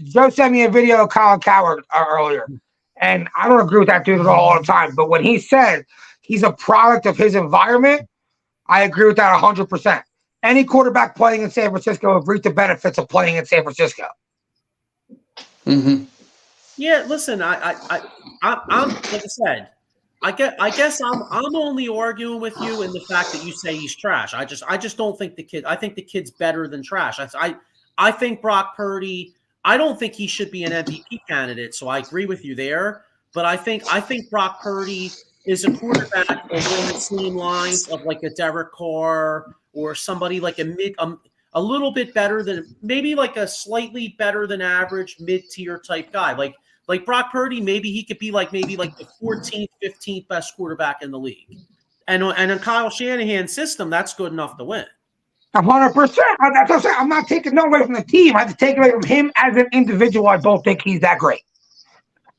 Joe sent me a video of Colin Coward earlier, and I don't agree with that dude at all the time. But when he said he's a product of his environment, I agree with that 100%. Any quarterback playing in San Francisco have reaped the benefits of playing in San Francisco. Mm-hmm. Yeah, listen, I'm like I said, I guess I'm only arguing with you in the fact that you say he's trash. I just don't think the kid. I think the kid's better than trash. I think Brock Purdy. I don't think he should be an MVP candidate. So I agree with you there. But I think Brock Purdy is a quarterback along the same lines of like a Derek Carr or somebody like a little bit better than, maybe like a slightly better than average mid-tier type guy. Like Brock Purdy, maybe he could be maybe the 14th, 15th best quarterback in the league. And in Kyle Shanahan's system, that's good enough to win. 100%. That's what I'm saying. I'm not taking no away from the team. I just take away from him as an individual. I don't think he's that great.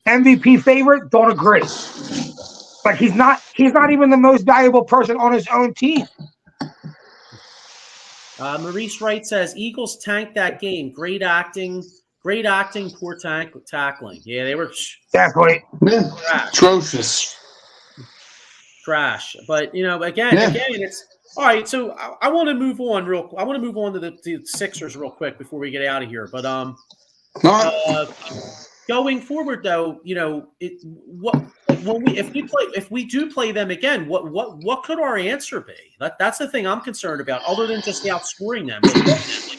MVP favorite, don't agree. But he's not even the most valuable person on his own team. Maurice Wright says Eagles tanked that game. Great acting, poor tackling. Yeah, they were definitely atrocious. Trash. But again, it's all right. So I want to move on I want to move on to the Sixers real quick before we get out of here. But going forward, though, if we do play them again, what could our answer be? That's the thing I'm concerned about, other than just outscoring them.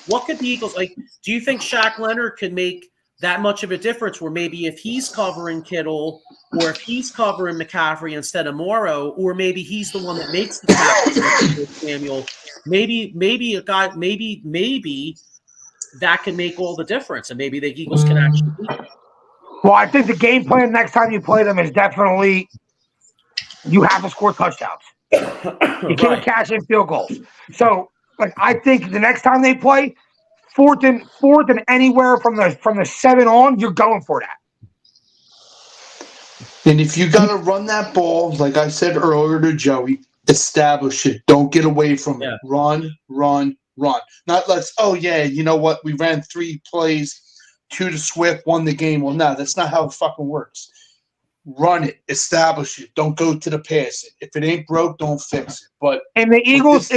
What could the Eagles like? Do you think Shaq Leonard could make that much of a difference? Where maybe if he's covering Kittle, or if he's covering McCaffrey instead of Morrow, or maybe he's the one that makes the tackle, Samuel. Maybe a guy. Maybe that can make all the difference, and maybe the Eagles can actually beat them. Well, I think the game plan next time you play them is definitely you have to score touchdowns. You can't cash in field goals. So, I think the next time they play, fourth and anywhere from the 7 on, you're going for that. And if you got to run that ball, like I said earlier to Joey, establish it. Don't get away from it. Run. Not you know what? We ran 3 plays. 2 to Swift, won the game. Well, no, that's not how it fucking works. Run it, establish it. Don't go to the pass it. If it ain't broke, don't fix it. But the Eagles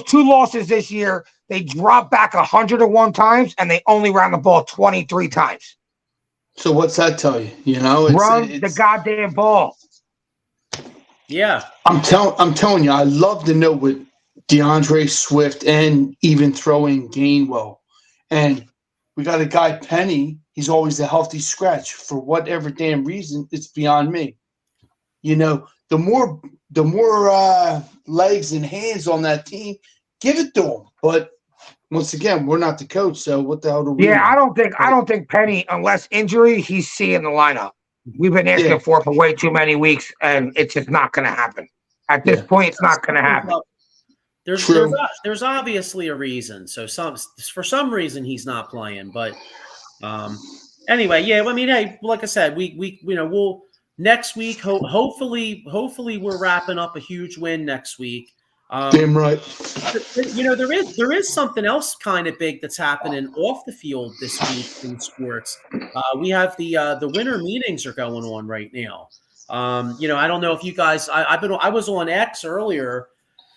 2 losses this year, they dropped back 101 times and they only ran the ball 23 times. So what's that tell you? Run the goddamn ball. Yeah, I'm telling you, I love to know what DeAndre Swift and even throwing Gainwell. And we got a guy, Penny. He's always a healthy scratch. For whatever damn reason, it's beyond me. The more legs and hands on that team, give it to them. But once again, we're not the coach, so what the hell do we? Yeah, I don't think Penny, unless injury, he's seeing the lineup. We've been asking for way too many weeks, and it's just not going to happen. At this point, it's not going to happen. There's obviously a reason. So for some reason he's not playing. But anyway, yeah. I mean, hey, like I said, we'll next week. Hopefully we're wrapping up a huge win next week. Damn right. There is something else kind of big that's happening off the field this week in sports. We have the winter meetings are going on right now. I don't know if you guys. I was on X earlier.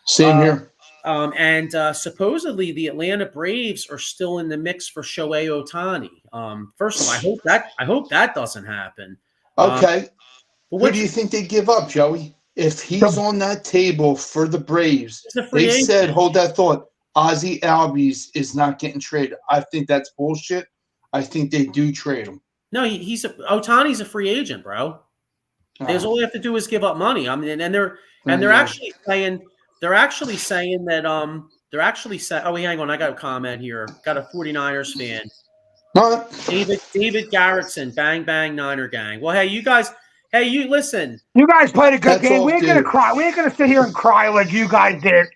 Same here. And supposedly the Atlanta Braves are still in the mix for Shohei Ohtani. First of all, I hope that doesn't happen. Okay. Who do you think they give up, Joey? If he's on that table for the Braves, they said, hold that thought, Ozzie Albies is not getting traded. I think that's bullshit. I think they do trade him. No, Ohtani's a free agent, bro. All they have to do is give up money. I mean, and they're actually saying. They're actually saying that oh wait, hang on, I got a comment here. Got a 49ers fan. David Garrettson, bang bang Niner gang. Well, hey, you guys, listen. You guys played a good game. We ain't gonna cry. We ain't gonna sit here and cry like you guys did.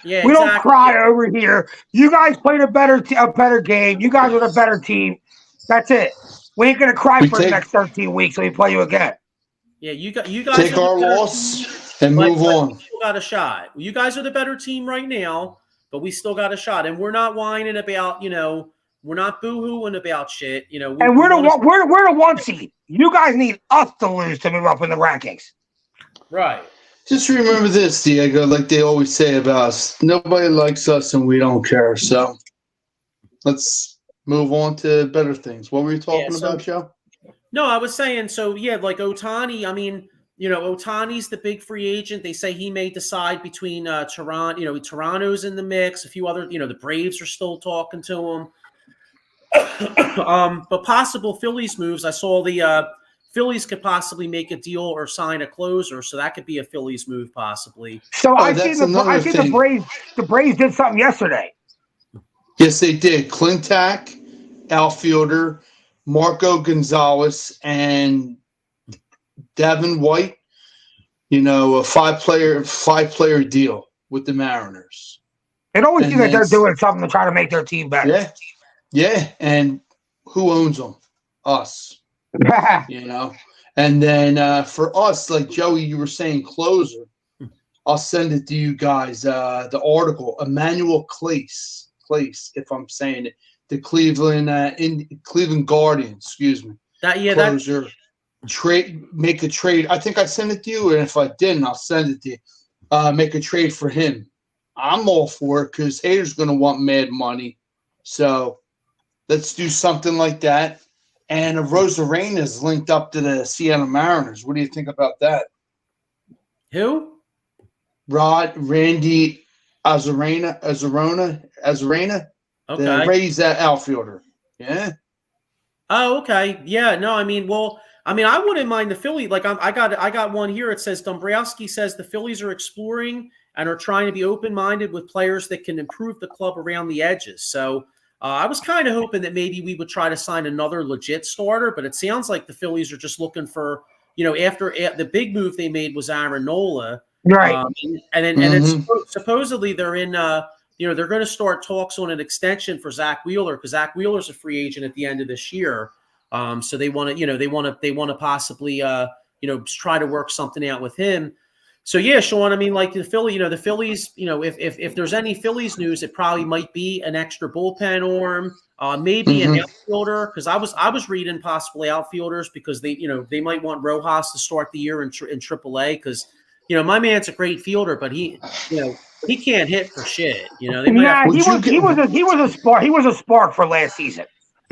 Yeah, we don't cry over here. You guys played a better game. You guys are the better team. That's it. We ain't gonna cry for the next 13 weeks when we play you again. Yeah, you guys take our loss and move on. You got a shot. You guys are the better team right now. but we still got a shot. And we're not whining about, we're not boo-hooing about shit. And we're the 1 seed. You guys need us to lose to move up in the rankings. Right. Just remember this, Diego, like they always say about us. Nobody likes us and we don't care. So let's move on to better things. What were you talking about, Joe? No, I was saying, like Ohtani, I mean, Ohtani's the big free agent. They say he may decide between Toronto. Toronto's in the mix. A few other, the Braves are still talking to him. But possible Phillies moves. I saw the Phillies could possibly make a deal or sign a closer, so that could be a Phillies move possibly. So I think the Braves did something yesterday. Yes, they did. Clintack, outfielder, Marco Gonzalez, and Devin White. A five-player deal with the Mariners. It always seems like they're doing something to try to make their team better. Yeah. Yeah, and who owns them? Us. And then for us, like Joey, you were saying closer. I'll send it to you guys. The article, Emmanuel Clace, if I'm saying it, the Cleveland Guardians. Excuse me. Closer. Make a trade. I think I sent it to you, and if I didn't, I'll send it to you. Make a trade for him. I'm all for it because Hader's going to want mad money. So. Let's do something like that. And Rosarena is linked up to the Seattle Mariners. What do you think about that? Who? Randy Azarena. Okay. The Rays outfielder. Yeah. Oh, okay. Yeah. No, I mean, I wouldn't mind the Philly. Like I got one here. It says Dombrowski says the Phillies are exploring and are trying to be open-minded with players that can improve the club around the edges. So. I was kind of hoping that maybe we would try to sign another legit starter, but it sounds like the Phillies are just looking for, after the big move they made was Aaron Nola, right? And then supposedly they're in, they're going to start talks on an extension for Zach Wheeler because Zach Wheeler's a free agent at the end of this year. So they want to, they want to possibly, try to work something out with him. So yeah, Sean, I mean, like the Phillies, if there's any Phillies news, it probably might be an extra bullpen arm, maybe an outfielder. Because I was reading possibly outfielders because they might want Rojas to start the year in AAA because my man's a great fielder, but he can't hit for shit. He was a spark for last season.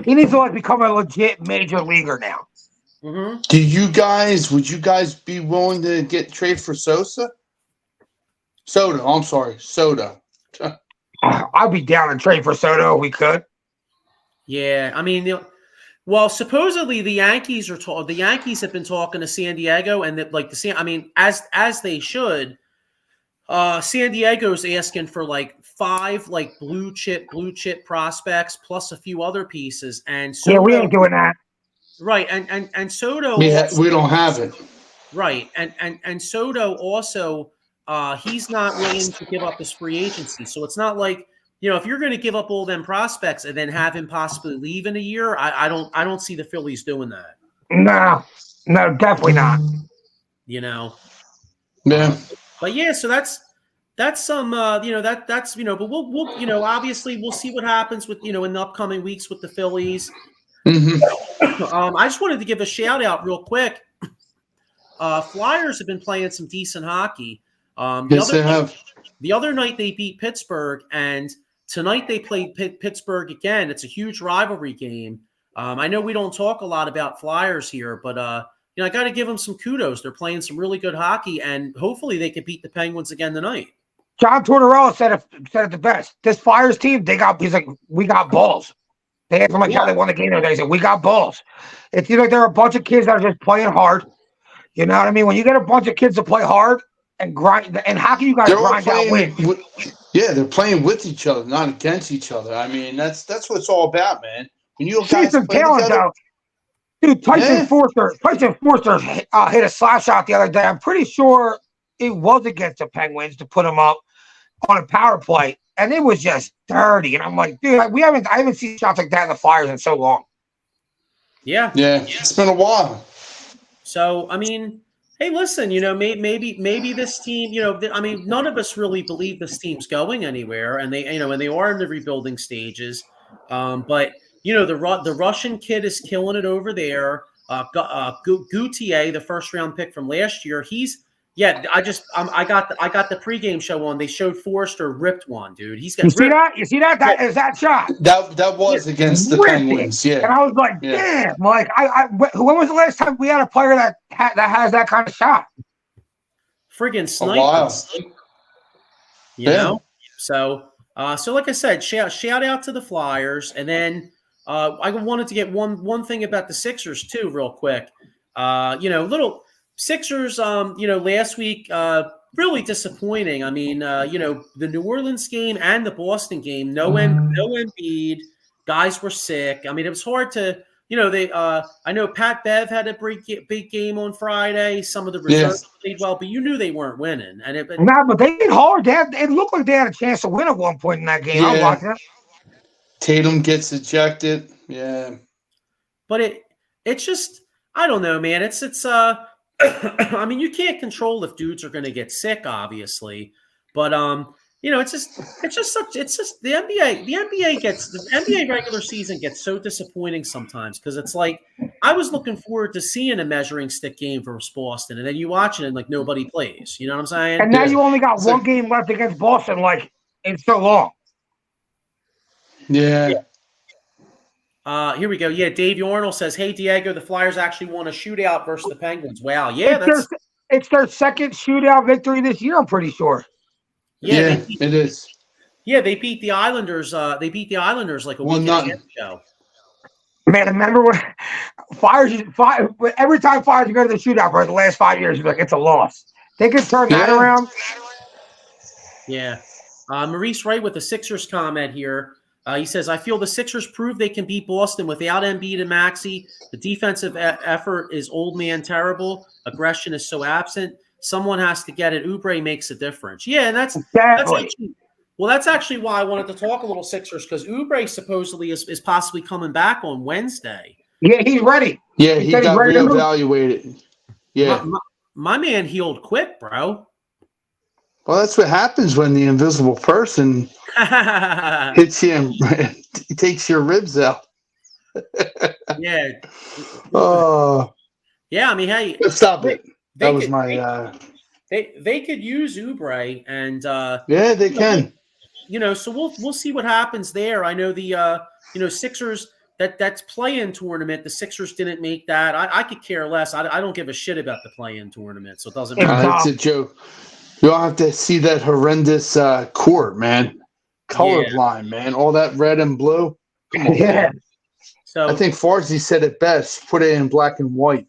He needs to become a legit major leaguer now. Mm-hmm. Would you guys be willing to trade for Soda? I'm sorry, Soda. I'd be down to trade for Soda if we could. Yeah, I mean, supposedly the Yankees the Yankees have been talking to San Diego, and that as they should. San Diego's asking for 5 blue chip prospects plus a few other pieces, and Soto, we ain't doing that. Right, and Soto. We don't have it. Right, and Soto also, he's not willing to give up his free agency. So it's not like if you're going to give up all them prospects and then have him possibly leave in a year, I don't see the Phillies doing that. No, definitely not. Yeah. But yeah, so that's some that's but we'll obviously we'll see what happens with in the upcoming weeks with the Phillies. Mm-hmm. I just wanted to give a shout out real quick. Flyers have been playing some decent hockey. The other night they beat Pittsburgh, and tonight they played Pittsburgh again. It's a huge rivalry game. I know we don't talk a lot about Flyers here, but I got to give them some kudos. They're playing some really good hockey, and hopefully they can beat the Penguins again tonight. John Tortorella said it the best. This Flyers team, he's like, we got balls. They asked him how they won the game today. He said, we got balls. It seems like there are a bunch of kids that are just playing hard. You know what I mean? When you get a bunch of kids to play hard and grind, and how can you guys grind out wins? They're playing with each other, not against each other. I mean, that's what it's all about, man. When you guys some play talent, together, though. Dude, Tyson Forster hit a slash shot the other day. I'm pretty sure it was against the Penguins to put him up on a power play. And it was just dirty. And I'm like, dude, I haven't seen shots like that in the Flyers in so long. Yeah. Yeah. It's been a while. So, I mean, Hey, listen, maybe this team, I mean, none of us really believe this team's going anywhere, and they are in the rebuilding stages. But the Russian kid is killing it over there. Gautier, the first round pick from last year, I got the pregame show on. They showed Forrester ripped one, dude. He's got You see that? You see that? That is that shot. That was against the Penguins, yeah. And I was like, damn, like when was the last time we had a player that has that kind of shot? Friggin' sniper. A while. You know? So like I said, shout out to the Flyers. And then I wanted to get one thing about the Sixers too, real quick. Little Sixers, last week, really disappointing. I mean, the New Orleans game and the Boston game, no Embiid, guys were sick. I mean, it was hard to, I know Pat Bev had a big game on Friday. Some of the reserves played well, but you knew they weren't winning. But they did hard. It looked like they had a chance to win at one point in that game. Yeah. I watched it. Tatum gets ejected. Yeah. But it's just, I don't know, man. It's I mean, you can't control if dudes are going to get sick, obviously, but it's just the NBA regular season gets so disappointing sometimes because it's like I was looking forward to seeing a measuring stick game versus Boston, and then you watch it and like nobody plays. You know what I'm saying? And now you only got one game left against Boston, like in so long. Yeah. Here we go. Yeah, Dave Yarnell says, "Hey Diego, the Flyers actually won a shootout versus the Penguins." Wow, yeah, it's their second shootout victory this year. I'm pretty sure. Yeah, it is. Yeah, they beat the Islanders. They beat the Islanders like a week and a half ago. Man, remember when every time Flyers go to the shootout for the last 5 years, you're like, it's a loss. They could turn that around. Yeah. Maurice Wright with the Sixers comment here. He says, I feel the Sixers prove they can beat Boston without Embiid and Maxey. The defensive effort is old man terrible. Aggression is so absent. Someone has to get it. Oubre makes a difference. Yeah, and that's actually why I wanted to talk a little Sixers, because Oubre supposedly is possibly coming back on Wednesday. Yeah, he's ready. Yeah, he got reevaluated. Yeah. My man healed quick, bro. Well, that's what happens when the invisible person hits you and takes your ribs out. Yeah. Oh. Yeah, I mean, hey. Stop it. That was my. They could use Oubre, and yeah, they can. So we'll see what happens there. I know the Sixers that's play-in tournament. The Sixers didn't make that. I could care less. I don't give a shit about the play-in tournament, so it doesn't matter. It's a joke. You don't have to see that horrendous court, man. Colorblind, man. All that red and blue. Come on, man. So I think Farsi said it best. Put it in black and white.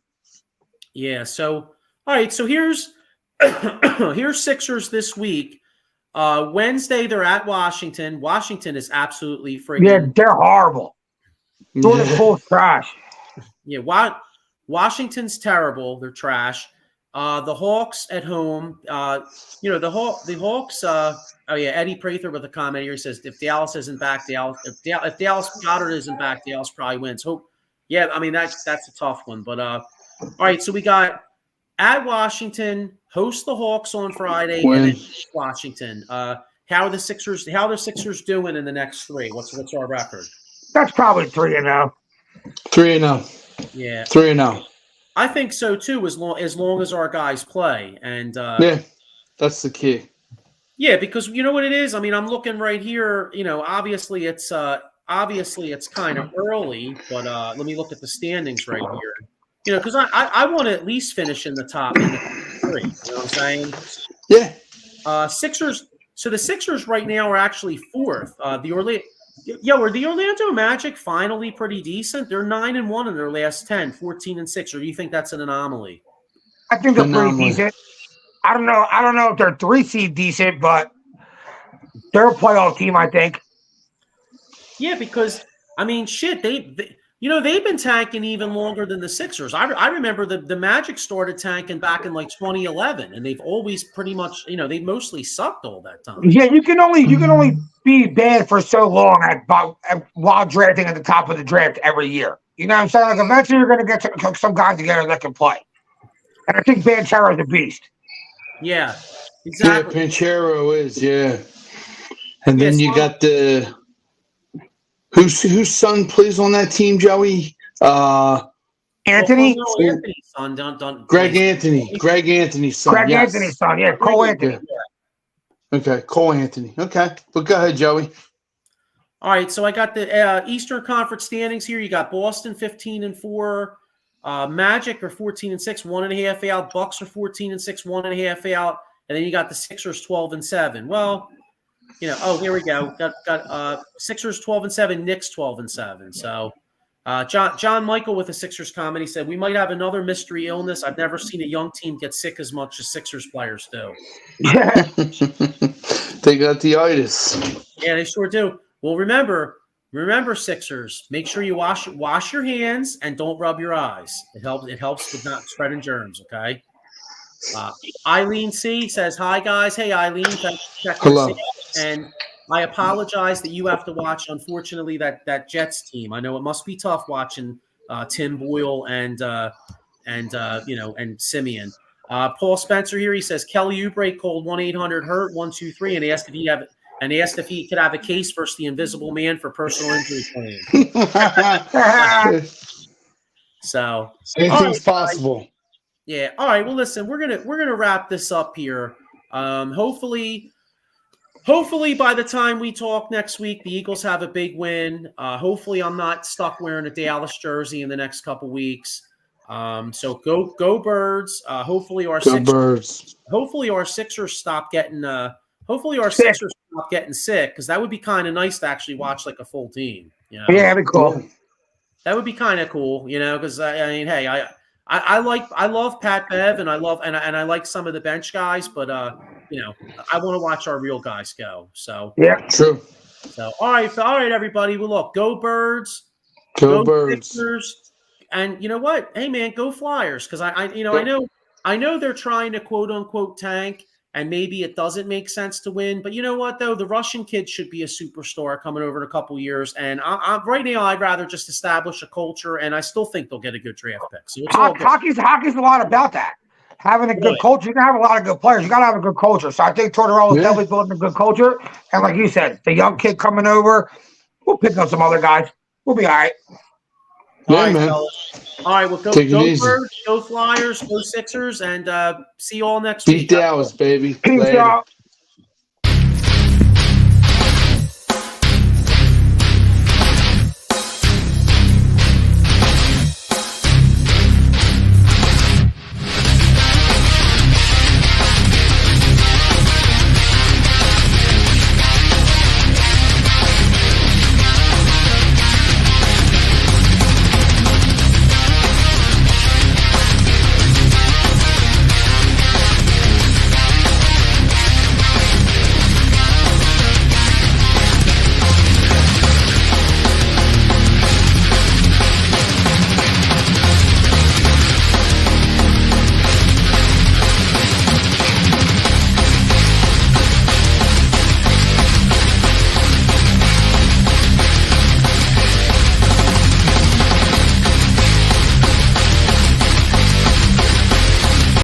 Yeah. So all right. So here's Sixers this week. Wednesday they're at Washington. Washington is absolutely freaking. Yeah, they're horrible. They're full trash. Yeah. Washington's terrible. They're trash. The Hawks at home, the Hawks. Eddie Prather with a comment here. He says, if Dallas isn't back, if Dallas Goddard isn't back, Dallas probably wins. I mean that's a tough one. But all right, so we got at Washington, host the Hawks on Friday, and then Washington. How are the Sixers doing in the next three? What's our record? That's probably 3-0. 3-0. Yeah. 3-0. I think so too, as long as our guys play. And yeah, that's the key. Yeah, because you know what it is? I mean, I'm looking right here, obviously it's kind of early, but let me look at the standings right here. Because I want to at least finish in the top three. You know what I'm saying? Yeah. Sixers. So the Sixers right now are actually fourth. Are the Orlando Magic finally pretty decent? They're 9-1 in their last 10, 14-6. Or do you think that's an anomaly? I think they're pretty decent. I don't know if they're 3-seed decent, but they're a playoff team, I think. Yeah, because I mean, shit, they've been tanking even longer than the Sixers. I remember the Magic started tanking back in like 2011, and they've always pretty much, they mostly sucked all that time. Yeah, you can only be bad for so long while drafting at the top of the draft every year. You know what I'm saying? Like eventually you're going to get some guys together that can play. And I think Banchero's a beast. Yeah, exactly. Yeah, Panchero is, yeah. And then you got the whose son plays on that team, Joey? Anthony? Well, no, Anthony's son. Greg Anthony. Greg Anthony's son. Greg Anthony's son, yeah. Cole Anthony. Yeah. Okay, Cole Anthony. Okay, but go ahead, Joey. All right, so I got the Eastern Conference standings here. You got Boston 15-4, Magic are 14-6, 1.5 out. Bucks are 14-6, 1.5 out, and then you got the Sixers 12-7. Well, here we go. Got Sixers 12-7, Knicks 12-7. So, John Michael with the Sixers comment, he said, "We might have another mystery illness. I've never seen a young team get sick as much as Sixers players do." Yeah. They got the itis. Yeah, they sure do. Well, remember, Sixers, make sure you wash your hands and don't rub your eyes. It helps with not spreading germs, okay? Eileen C says, "Hi, guys. Hey, Eileen. Hello. And I apologize that you have to watch, unfortunately, that Jets team. I know it must be tough watching Tim Boyle and Simeon. Paul Spencer here, he says, Kelly Oubre called 1-800-HURT-123 and asked if he could have a case versus the Invisible Man for personal injury claim. So anything's possible. Yeah. All right. Well, listen, we're gonna wrap this up here. Hopefully by the time we talk next week, the Eagles have a big win. Hopefully I'm not stuck wearing a Dallas jersey in the next couple weeks. So go Birds. Hopefully our Sixers stop getting sick, because that would be kind of nice to actually watch like a full team. Yeah, that'd be cool. That would be kind of cool, because I mean, hey, I love Pat Bev and I like some of the bench guys, but I want to watch our real guys go. So yeah, true. So all right, everybody. Well, look, go Birds, go Birds, Sixers, and you know what? Hey, man, go Flyers, because I know they're trying to quote unquote tank, and maybe it doesn't make sense to win. But you know what, though? The Russian kid should be a superstar coming over in a couple years. And right now, I'd rather just establish a culture, and I still think they'll get a good draft pick. So hockey's a lot about that. Having a good culture. You can have a lot of good players. You got to have a good culture. So I think Tortorella is definitely building a good culture. And like you said, the young kid coming over, we'll pick up some other guys. We'll be all right. All right, fellas. All right, well, go Birds, go Flyers, go Sixers, and see you all next week. Beat Dallas, baby. Peace out.